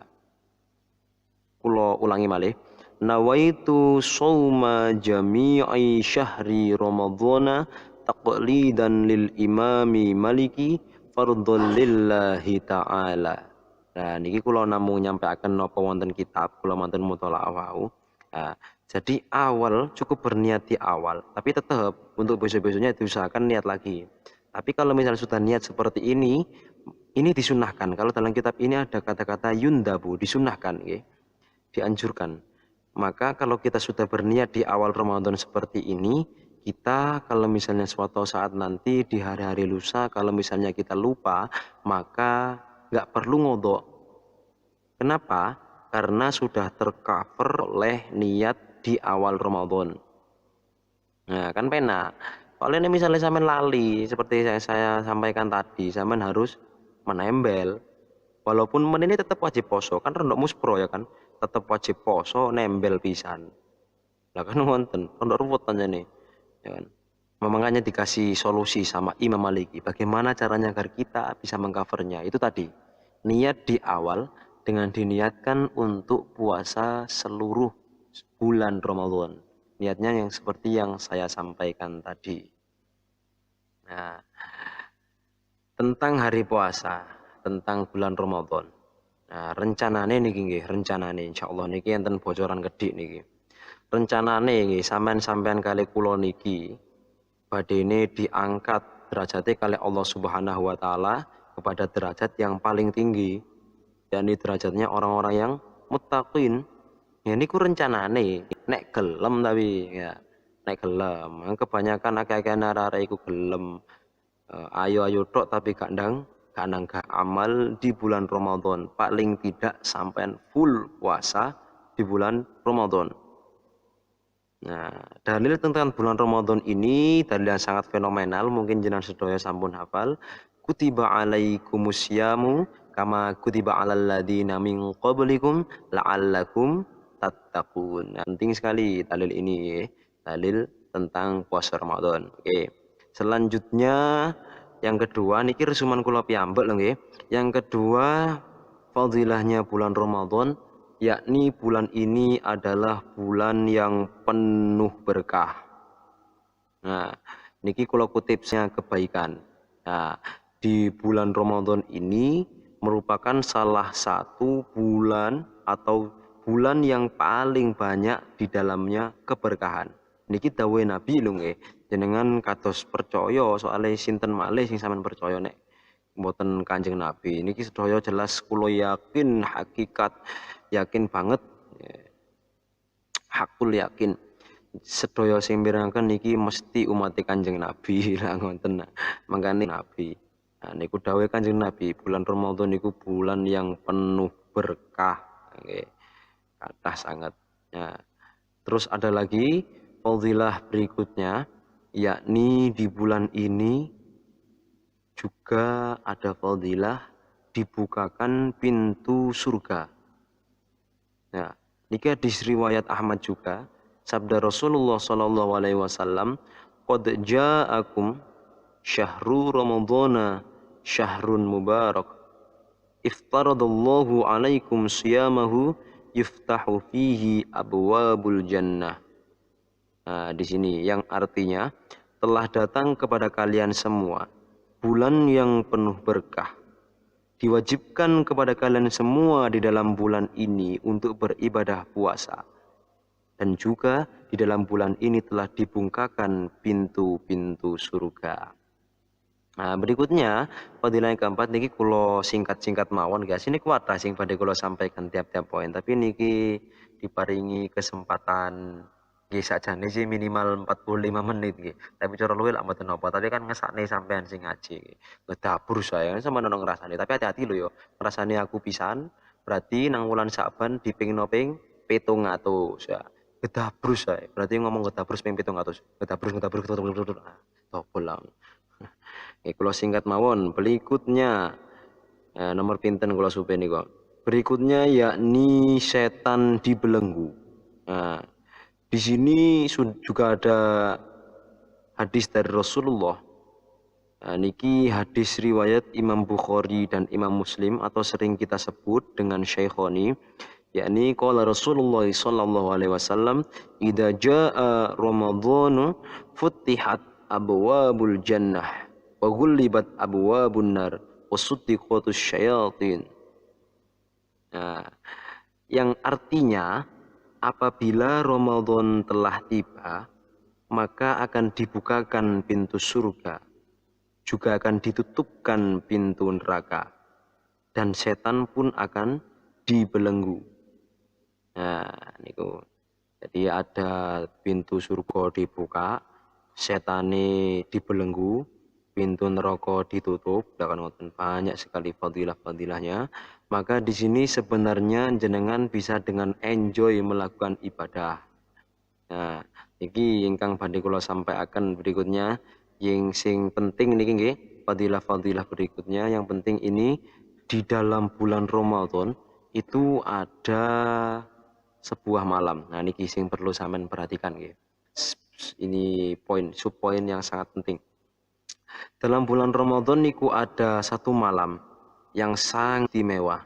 S1: Kulo ulangi malih. Nawaitu sauma jami'i syahri ramadhana taqlidan lil imami maliki fardhul lillahi ta'ala. Nah niki kula namung nyampaikan napa wonten kitab kula wonten muthala'ah wau. Nah, jadi awal cukup berniat di awal, tapi tetap untuk besok-besoknya diusahakan niat lagi. Tapi kalau misalnya sudah niat seperti ini disunahkan. Kalau dalam kitab ini ada kata-kata yundabu, disunahkan, okay? Dianjurkan. Maka kalau kita sudah berniat di awal Ramadan seperti ini, kita kalau misalnya suatu saat nanti di hari-hari lusa, kalau misalnya kita lupa, maka nggak perlu ngodok. Kenapa? Karena sudah tercover oleh niat di awal Ramadan. Nah, kan pena. Kalau ini misalnya sampean lali, seperti saya sampaikan tadi, sampean harus menembel. Walaupun ini tetap wajib poso, kan rendok muspro ya kan, tetap wajib poso, nembel pisan. Lah kan wonten, rendok ruwet aja nih, ya kan. Makanya dikasih solusi sama Imam Maliki, bagaimana caranya agar kita bisa mengcovernya. Itu tadi, niat di awal dengan diniatkan untuk puasa seluruh bulan Ramadan. Niatnya yang seperti yang saya sampaikan tadi. Nah, tentang hari puasa, tentang bulan Ramadan. Nah, rencanane niki nggih, rencanane insyaallah niki enten bocoran gede niki. Rencanane nggih sampean kali kula niki badene diangkat derajatnya kali Allah Subhanahu wa taala kepada derajat yang paling tinggi. yakni derajatnya orang-orang yang muttaqin. Ya niku rencanane nek gelem tapi ya nek gelem. Kebanyakan akeh-akeh arek iku gelem ayo tok tapi gak nggak amal di bulan Ramadan. Paling tidak sampai full puasa di bulan Ramadan. Nah, dalil tentang bulan Ramadan ini dalil yang sangat fenomenal, mungkin jenengan sedaya sampun hafal. Kutiba alaikumusyamu kama kutiba alal ladzina min qablikum la'allakum tattaqun. Nah, penting sekali dalil ini, dalil tentang puasa Ramadan. Oke. Selanjutnya yang kedua niki resuman kula piyambak lho nggih. Yang kedua fadilahnya bulan Ramadan, yakni bulan ini adalah bulan yang penuh berkah. Nah, niki kula kutipnya kebaikan. Nah, di bulan Ramadan ini merupakan salah satu bulan atau bulan yang paling banyak di dalamnya keberkahan. Niki dawuhe Nabi lho nggih. Jenengan kados percaya soalnya sinten malih sing sampean percaya nek mboten Kanjeng Nabi. Niki sedaya jelas kula yakin hakikat yakin banget hakul yakin sedaya sing mirengaken niki mesti umat Kanjeng Nabi lah ngoten. Mangkane Nabi. Nah niku dawuhe Kanjeng Nabi, bulan Ramadan niku bulan yang penuh berkah nggih. Kathah sangat. Nah, terus ada lagi fadilah berikutnya, yakni di bulan ini juga ada fadilah dibukakan pintu surga. Nah, niki hadis riwayat Ahmad juga, sabda Rasulullah sallallahu alaihi wasallam, "Qad ja'akum syahru ramadhana syahrun mubarak. Iftaradallahu alaikum siyamahu yuftahu fihi abwabul jannah." Nah, di sini yang artinya telah datang kepada kalian semua bulan yang penuh berkah. Diwajibkan kepada kalian semua di dalam bulan ini untuk beribadah puasa. Dan juga di dalam bulan ini telah dibungkakan pintu-pintu surga. Nah, berikutnya fadilah yang keempat niki kula singkat-singkat mawon guys. Ini kuat sing badhe kula sampaikan tiap-tiap poin, tapi niki diparingi kesempatan Nggih sakjane sih minimal 45 menit nggih. Tapi cara luwih lak mboten napa, tapi kan ngesakne sampean sing ngaji nggih. Ngedabur saya sama nang ngrasane, tapi hati-hati lho yo. Ngrasane aku pisan, berarti nang wulan Sa'ban dipingno ping 700 ya. Gedabrus saya. Berarti ngomong gedabrus ping 700. Gedabrus. Nah, dobel lah. Nggih kula singkat mawon, berikutnya nomor pinten kula supeni kok. Berikutnya yakni setan dibelenggu. Nah, di sini juga ada hadis dari Rasulullah. Nah, niki hadis riwayat Imam Bukhari dan Imam Muslim atau sering kita sebut dengan Syaikhoni, yakni qala Rasulullah sallallahu alaihi wasallam, "Idza jaa Ramadhanu futtihat abwabul jannah wa ghullibat abwabun nar wa suddiqatus syayatin." Nah, yang artinya apabila Ramadan telah tiba, maka akan dibukakan pintu surga, juga akan ditutupkan pintu neraka, dan setan pun akan dibelenggu. Nah, niku. Jadi ada pintu surga dibuka, setane dibelenggu, pintu neraka ditutup, dan banyak sekali fadilah-fadilahnya. Maka di sini sebenarnya jenengan bisa dengan enjoy melakukan ibadah. Nah, iki ingkang badhe kula sampaikan berikutnya, yang sing penting niki nggih, fadilah-fadilah berikutnya yang penting ini di dalam bulan Ramadan itu ada sebuah malam. Nah, niki sing perlu sampean perhatikan nggih. Ini poin yang sangat penting. Dalam bulan Ramadan niku ada satu malam yang sangat istimewa.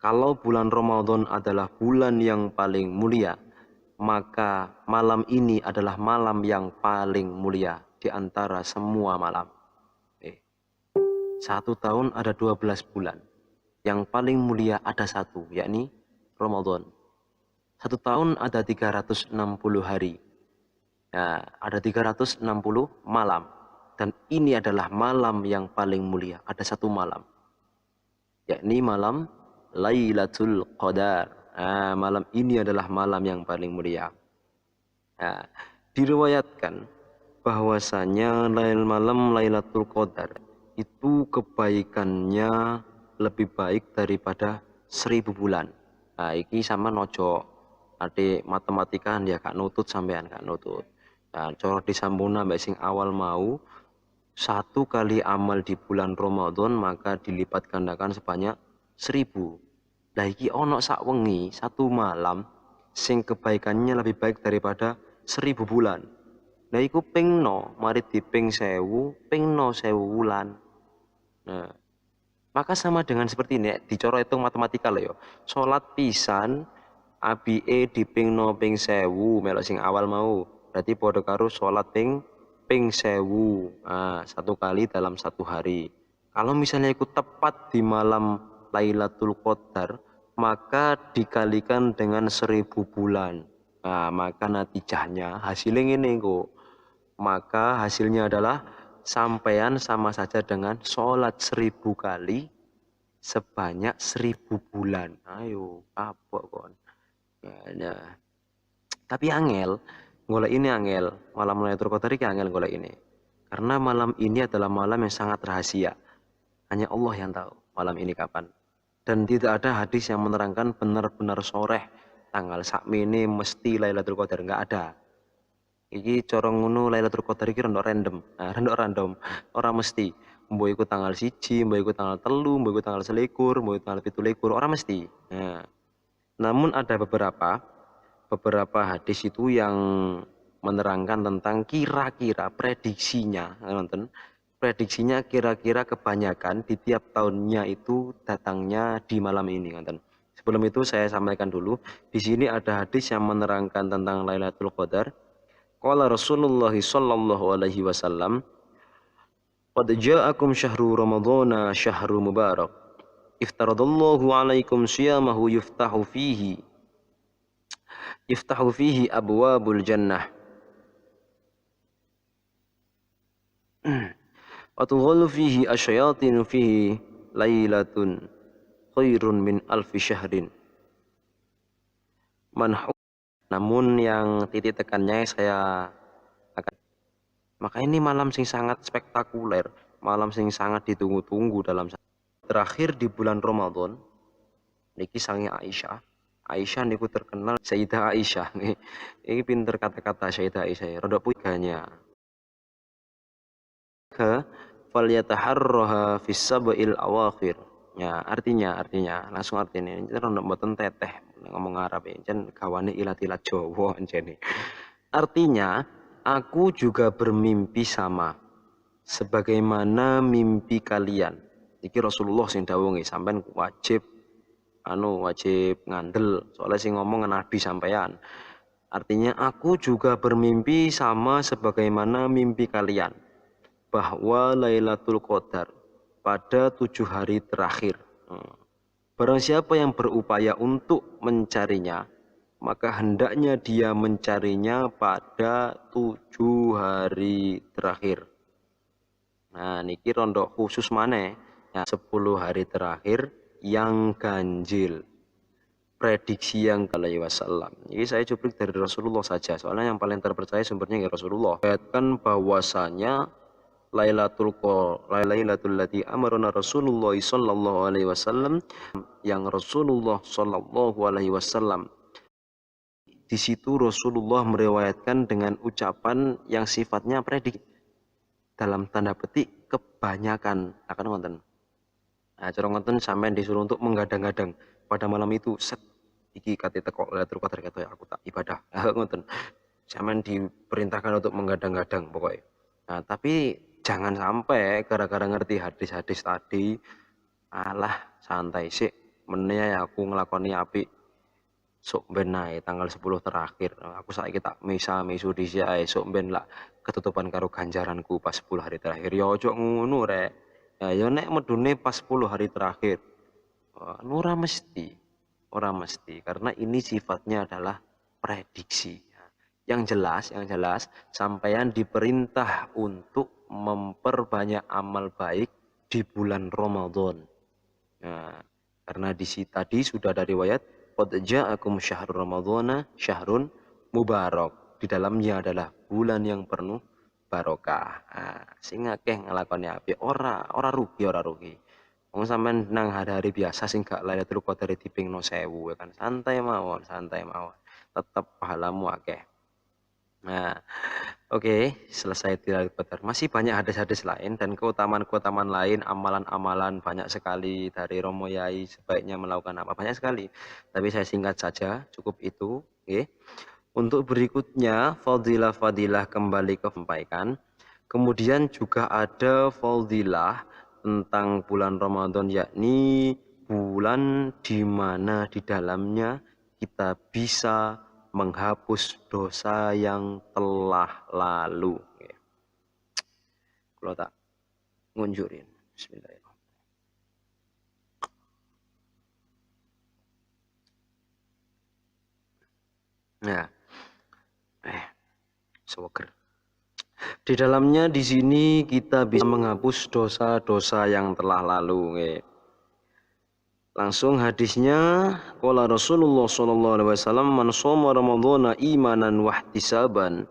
S1: Kalau bulan Ramadan adalah bulan yang paling mulia, maka malam ini adalah malam yang paling mulia di antara semua malam. Satu tahun ada 12 bulan. Yang paling mulia ada satu, yakni Ramadan. Satu tahun ada 360 hari. Ya, ada 360 malam. Dan ini adalah malam yang paling mulia. Ada satu malam, yakni malam Lailatul Qadar. Nah, malam ini adalah malam yang paling mulia. Nah, diriwayatkan bahwasanya malam Lailatul Qadar itu kebaikannya lebih baik daripada 1000 bulan. Nah, iki sama nojo adik matematika dia gak nutut sampean gak nutut. Nah, cara disambungna mbak sing awal mau, satu kali amal di bulan Ramadan maka dilipat gandakan sebanyak 1000. Lah iki ono sak wengi satu malam sing kebaikannya lebih baik daripada 1000 bulan. Nah iku pingno, mari diping 1000, pingno 1000 wulan. Nah, maka sama dengan seperti ini, dicoro hitung matematika lah yo. Salat pisan abie dipingno ping 1000 melok sing awal mau. Berarti padha karo salat ping 1000. Nah, satu kali dalam satu hari. Kalau misalnya ikut tepat di malam Lailatul Qadar, maka dikalikan dengan 1000 bulan. Nah, maka natijahnya hasilnya ini kok. Maka hasilnya adalah sampean sama saja dengan sholat 1000 kali sebanyak 1000 bulan. Ayo, apa kon? Nah, tapi angel, golek ini angel. Malam Lailatul Qadar iki angel golek ini. Karena malam ini adalah malam yang sangat rahasia. Hanya Allah yang tahu malam ini kapan. Dan tidak ada hadis yang menerangkan benar-benar soreh tanggal sakmene mesti Lailatul Qadar, enggak ada. Iki cara ngono Lailatul Qadar iki rendok random. Ora mesti. Mbok iku tanggal 1, mbok iku tanggal 3, mbok iku tanggal 21, mbok iku tanggal 17, ora mesti. Nah, namun ada beberapa hadis itu yang menerangkan tentang kira-kira prediksinya, nonton. Prediksinya kira-kira kebanyakan di tiap tahunnya itu datangnya di malam ini, nonton. Sebelum itu saya sampaikan dulu, di sini ada hadis yang menerangkan tentang Lailatul Qadar. Qala Rasulullah sallallahu alaihi wasallam, "Qad ja'akum syahru ramadhana syahru mubarak. Iftaradallahu alaikum siyamahu yuftahu fihi abwabul jannah. Wa tughallu fihi asyayatin fihi lailatun khairun min alfi syahrin. Man Namun yang titik tekannya saya akan, maka ini malam sing sangat spektakuler, malam sing sangat ditunggu-tunggu dalam terakhir di bulan Ramadan niki sangi Aisyah. Aisyah niku terkenal Sayyidah Aisyah nih. Ini pinter kata-kata Sayyidah Aisyah ya. Rodok puganya. Ke falyataharraha fis sab'il awakhir. Ya, artinya langsung artinya ini rodok mboten teteh ngomong Arab ya. Jan gawane ilat-ilat Jawa jane. Artinya, aku juga bermimpi sama sebagaimana mimpi kalian. Iki Rasulullah sing dawuhi sampean wajib ngandel soalnya sing ngomong nabi sampean. Artinya aku juga bermimpi sama sebagaimana mimpi kalian bahwa Lailatul Qadar pada 7 hari terakhir. Barang siapa yang berupaya untuk mencarinya, maka hendaknya dia mencarinya pada 7 hari terakhir. Nah, niki rondo khusus mana? Ya, 10 hari terakhir yang ganjil. Prediksi yang alaihi wasallam. Ini saya cuplik dari Rasulullah saja. Soalnya yang paling terpercaya sumbernya ya Rasulullah. Bayatkan bahwasanya Lailatul lati amarona Rasulullah sallallahu alaihi wasallam, yang Rasulullah sallallahu alaihi wasallam di situ Rasulullah meriwayatkan dengan ucapan yang sifatnya predik, dalam tanda petik kebanyakan akan ngonten. Nah, cara ngonten sampean disuruh untuk menggadang-gadang pada malam itu set iki kate teko Lailatul Qadar ketok aku tak ibadah. Ngonten. Sampean diperintahkan untuk menggadang-gadang pokoknya. Nah, tapi jangan sampai gara-gara ngerti hadis-hadis tadi, alah santai sih, meneh aku ngelakoni apik sok ben nae tanggal 10 terakhir. Aku saiki tak misu dhisik ae sok ben lak ketutupan karo ganjaranku pas 10 hari terakhir. Ya ojo ngono rek. Ya nek medune pas 10 hari terakhir. Ora mesti. Ora mesti karena ini sifatnya adalah prediksi. Yang jelas sampean diperintah untuk memperbanyak amal baik di bulan Ramadan. Nah, karena di sini tadi sudah ada riwayat qad ja'akum syahrul ramadhana syahrun mubarak. Di dalamnya adalah bulan yang penuh barokah. Nah, sing akeh nglakoni apik ora rugi. Wong sampean nang hari-hari biasa sing gak Lailatul Qadar dipingno 1000 kan santai mawon. Tetap pahalamu akeh. Nah, oke, selesai Lailatul Qadar. Masih banyak hadis-hadis lain dan keutamaan-keutamaan lain, amalan-amalan banyak sekali dari Romo Yai sebaiknya melakukan apa banyak sekali. Tapi saya singkat saja, cukup itu. Oke. Untuk berikutnya, fadilah-fadilah kembali ke sampaikan. Kemudian juga ada fadilah tentang bulan Ramadan, yakni bulan di mana di dalamnya kita bisa menghapus dosa yang telah lalu. Kalau tak ngunjurin. Bismillahirrahmanirrahim. Nah, sewager. Di dalamnya di sini kita bisa menghapus dosa-dosa yang telah lalu. Langsung hadisnya, qala Rasulullah sallallahu alaihi wasallam, man shoma ramadhana imanan wa ihtisaban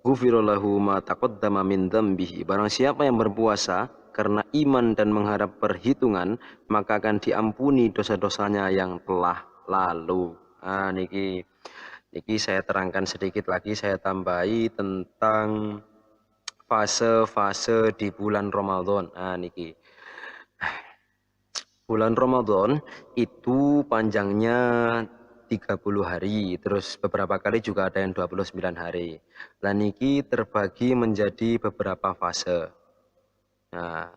S1: ghufira lahu ma taqaddama min dzambihi. Barang siapa yang berpuasa karena iman dan mengharap perhitungan, maka akan diampuni dosa-dosanya yang telah lalu. Nah, niki saya terangkan sedikit lagi, saya tambahi tentang fase-fase di bulan Ramadan. Nah, niki. Bulan Ramadan itu panjangnya 30 hari, terus beberapa kali juga ada yang 29 hari. Dan niki terbagi menjadi beberapa fase. Nah,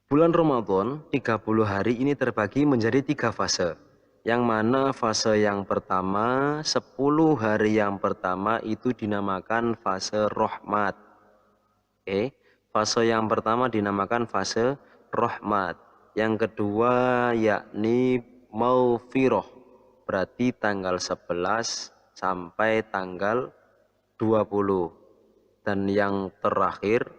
S1: bulan Ramadan 30 hari ini terbagi menjadi 3 fase. Yang mana fase yang pertama, 10 hari yang pertama itu dinamakan fase rahmat. Fase yang pertama dinamakan fase rahmat. Yang kedua yakni maghfirah, berarti tanggal 11 sampai tanggal 20. Dan yang terakhir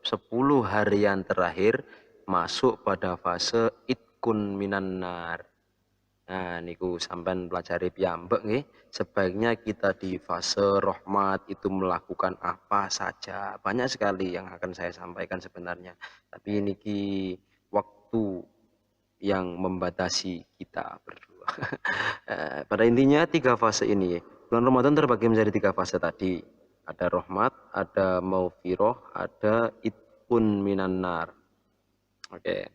S1: 10 hari yang terakhir masuk pada fase itkun minan nar. Nah, niku sampean pelajari piyambak nggih. Sebaiknya kita di fase rahmat itu melakukan apa saja. Banyak sekali yang akan saya sampaikan sebenarnya. Tapi niki waktu yang membatasi kita berdua. Pada intinya 3 fase ini. Bulan Ramadan terbagi menjadi 3 fase tadi. Ada rahmat, ada maufiroh, ada itqun minan nar. Oke.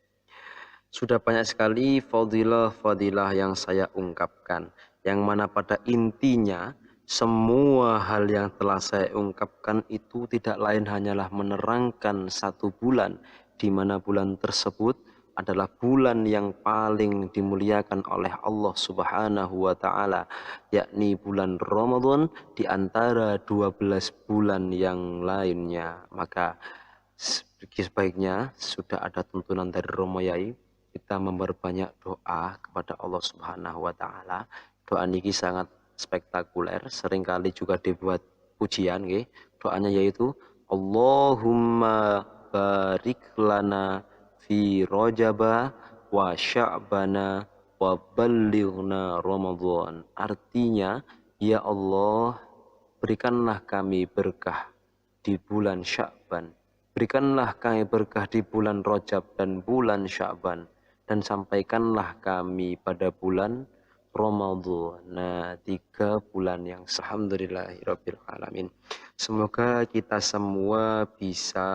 S1: Sudah banyak sekali fadilah-fadilah yang saya ungkapkan, yang mana pada intinya semua hal yang telah saya ungkapkan itu tidak lain hanyalah menerangkan satu bulan, di mana bulan tersebut adalah bulan yang paling dimuliakan oleh Allah Subhanahu wa taala, yakni bulan Ramadan di antara 12 bulan yang lainnya. Maka sebaiknya sudah ada tuntunan dari Romo Yai, kita memperbanyak doa kepada Allah Subhanahu wa taala. Doa niki sangat spektakuler, seringkali juga dibuat pujian nggih. Doanya yaitu Allahumma barik lana fi Rajaba wa Sya'bana wa ballighna Ramadan. Artinya, ya Allah, berikanlah kami berkah di bulan Sya'ban. Berikanlah kami berkah di bulan Rajab dan bulan Sya'ban. Dan sampaikanlah kami pada bulan Ramadan. Nah, 3 bulan yang alhamdulillahirabbil alamin. Semoga kita semua bisa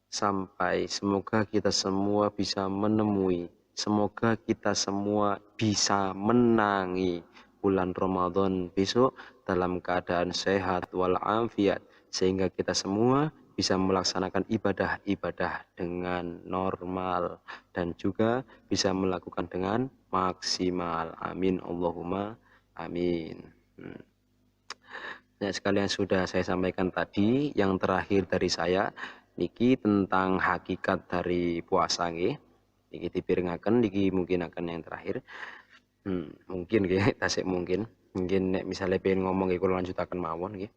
S1: sampai, semoga kita semua bisa menemui, semoga kita semua bisa menangi bulan Ramadan besok dalam keadaan sehat walafiat, sehingga kita semua bisa melaksanakan ibadah-ibadah dengan normal dan juga bisa melakukan dengan maksimal. Amin Allahumma amin. Nah, sekalian sudah saya sampaikan tadi, yang terakhir dari saya niki tentang hakikat dari puasa nggih. Niki dipirengaken, niki mungkin akan yang terakhir. Mungkin nggih, tasik mungkin nek misalnya pengen ngomong nggih kula lanjutaken mawon nggih.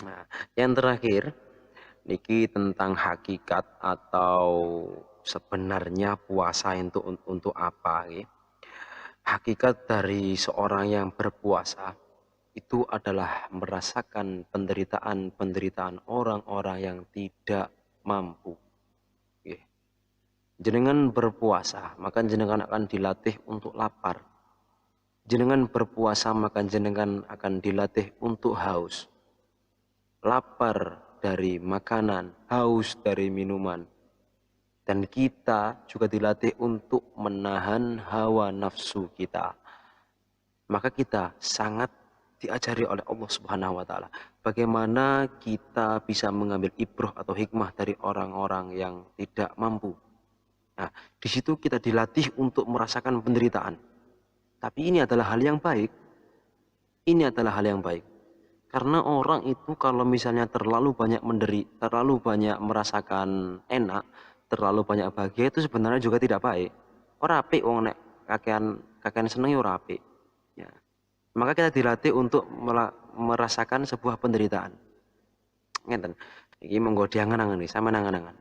S1: Nah, yang terakhir niki tentang hakikat atau sebenarnya puasa itu untuk apa nggih. Hakikat dari seorang yang berpuasa itu adalah merasakan penderitaan orang-orang yang tidak mampu. Jenengan berpuasa, maka jenengan akan dilatih untuk lapar. Jenengan berpuasa, maka jenengan akan dilatih untuk haus. Lapar dari makanan, haus dari minuman. Dan kita juga dilatih untuk menahan hawa nafsu kita. Maka kita sangat diajari oleh Allah Subhanahu wa taala bagaimana kita bisa mengambil ibrah atau hikmah dari orang-orang yang tidak mampu. Nah, di situ kita dilatih untuk merasakan penderitaan. Tapi ini adalah hal yang baik. Ini adalah hal yang baik. Karena orang itu kalau misalnya terlalu banyak menderita, terlalu banyak merasakan enak, terlalu banyak bahagia, itu sebenarnya juga tidak baik. Ora apik wong nek kakean seneng ya ora apik. Ya. Maka kita dilatih untuk merasakan sebuah penderitaan. Ngeten. Iki monggo diangen-angen nih, sampean angen-angen.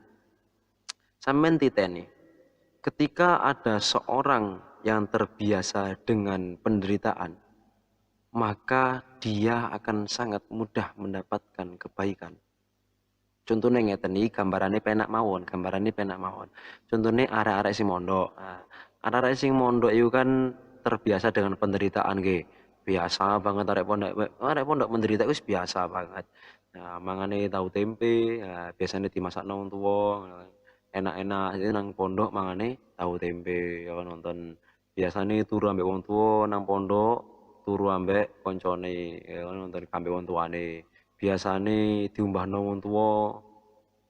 S1: Sampean titeni. Ketika ada seorang yang terbiasa dengan penderitaan, maka dia akan sangat mudah mendapatkan kebaikan. Contohnya ngeten iki gambarane penak mawon, Contohnya arek-arek sing mondok. Nah, arek-arek sing mondok itu kan terbiasa dengan penderitaan nggih. Biasa banget arek pondok menderita wis biasa banget. Nah, mangane tahu tempe, nah, biasanya dimasak nang tuwa. Enak-enak jadi nang pondok mangane tahu tempe ya kan nonton. Biasane turu ambek wong tuwa nang pondok, turu ambek koncone ya kan nonton ambek wong tuane. Biasane diumbahno wong tuwa,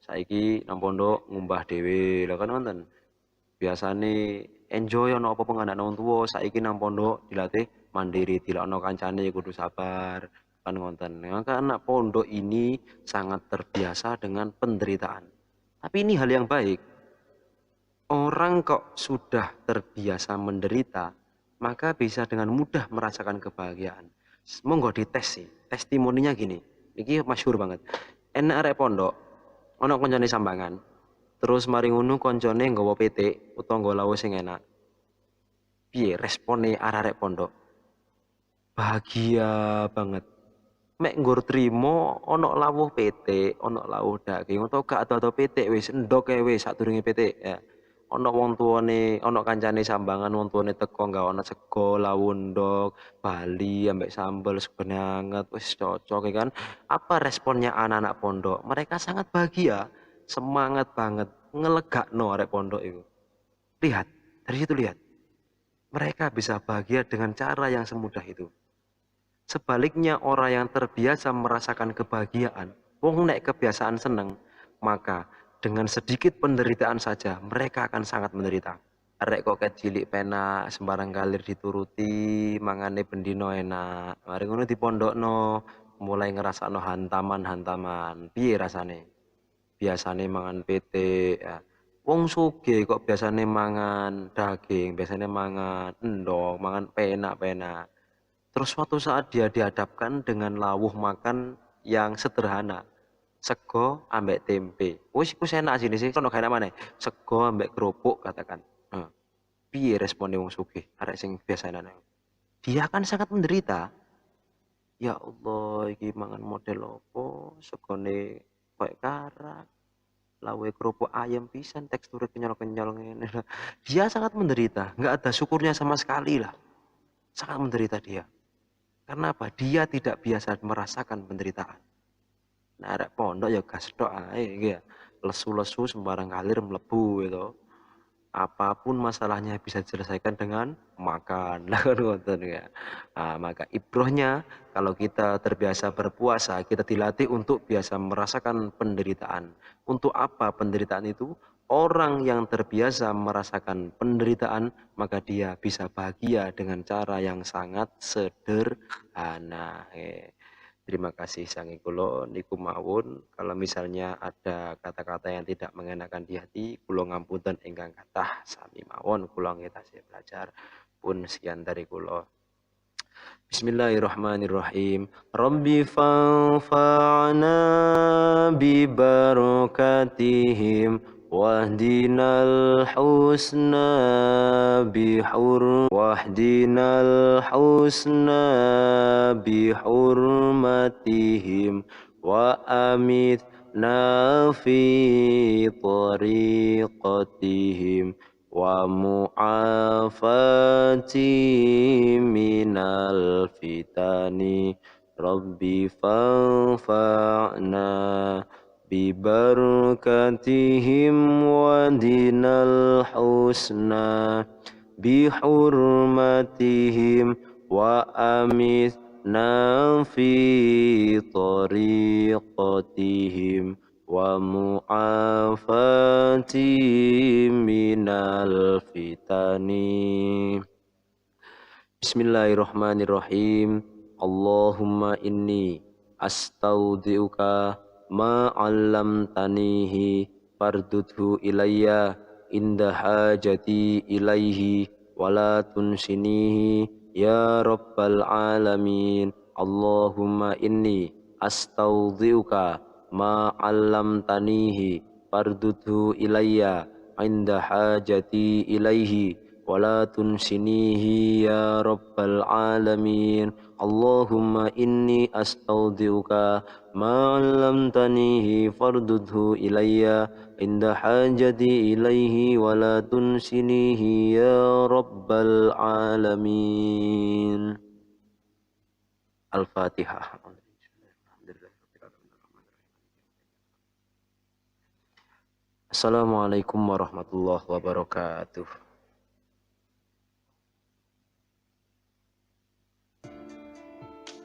S1: saiki nang pondok ngumbah dhewe lha kan nonton. Biasane enjoy ana apa-apa ngandakno wong tuwa, saiki nang pondok dilatih mandiri, dilakno kancane kudu sabar kan ngonten. Maka anak pondok ini sangat terbiasa dengan penderitaan. Tapi ini hal yang baik. Orang kok sudah terbiasa menderita, maka bisa dengan mudah merasakan kebahagiaan. Monggo dites sih. Testimoninya gini. Ini masyhur banget. Enak arek pondok, ana koncone sambangan. Terus mari ngono koncone nggawa PT utawa nggawa lawuh sing enak. Piye respone arek pondok? Bahagia banget. Mek nggur trimo ono lawuh PT, ono lawuh daging, utawa gak atau PT wis endok wis sadurunge PT ya. Ono wong tuane, ono kancane sambangan wong tuane teko gak ono sego, lawuh ndok, bali ambek sambel sebenanget wis cocok ya kan. Apa responnya anak-anak pondok? Mereka sangat bahagia, semangat banget, ngelegakno arek pondok itu. Lihat, dari situ lihat. Mereka bisa bahagia dengan cara yang semudah itu. Sebaliknya orang yang terbiasa merasakan kebahagiaan, wong nek kebiasaan seneng, maka dengan sedikit penderitaan saja mereka akan sangat menderita. Arek kok kecilik pena sembarang kalir dituruti, mangane bendino enak. Mari ngono dipondokno, mulai ngerasakno hantaman-hantaman. Piye rasane? Biasane mangan PT, ya. Wong sugih kok biasane mangan daging, biasane mangan endog, mangan penak-penak. Terus suatu saat dia dihadapkan dengan lawuh makan yang sederhana. Sego ambek tempe. Wis iku enak sini sih, kono enak mana? Sego ambek kerupuk katakan. Piye responnya wong sugih? Arek sing biasa enak. Dia akan sangat menderita. Ya Allah, iki mangan model opo? Segone koyo karak. Lawe kerupuk ayam pisan teksturnya kenyal-kenyal ngene. Dia sangat menderita, nggak ada syukurnya sama sekali lah. Sangat menderita dia. Karena apa? Dia tidak biasa merasakan penderitaan. Nah, arek pondok ya gas tok ae ya. Lesu-lesu sembarang kalir mlebu gitu. Apapun masalahnya bisa diselesaikan dengan makan. Lah kan ngoten ya. Nah, maka ibrohnya kalau kita terbiasa berpuasa, kita dilatih untuk biasa merasakan penderitaan. Untuk apa penderitaan itu? Orang yang terbiasa merasakan penderitaan, maka dia bisa bahagia dengan cara yang sangat sederhana. Terima kasih sangi kulo niku mawon. Kalau misalnya ada kata-kata yang tidak mengenakan di hati, kulo ngapunten ingkang kathah sami mawon kulo ngetasi belajar. Pun sekian dari kulo. Bismillahirrahmanirrahim. Rabbi fanfa'na bi barakatihim wahdinal husna bihurmatihim wa amitna fi tariqatihim wa mu'afati minal fitani rabbi fanfa'na bibarakatihim wa dinal husna bihurmatihim wa amitna fi tariqatihim wa mu'afati minal fitani. Bismillahirrahmanirrahim. Allahumma inni astaudiuka ma 'allamtanihi fardudhu ilayya inda hajati ilaihi wala tunsinihi ya rabbal alamin. Allahumma inni astaudiuka ma 'allamtanihi fardudhu ilayya inda hajati ilaihi wala tunsinihi ya rabbal alamin. Allahumma inni astaudiuka ma 'allamtanihi fardudhu ilayya inda hajati ilaihi wala tunsinihi ya rabbal alamin. Al-Fatihah. Assalamualaikum warahmatullahi wabarakatuh.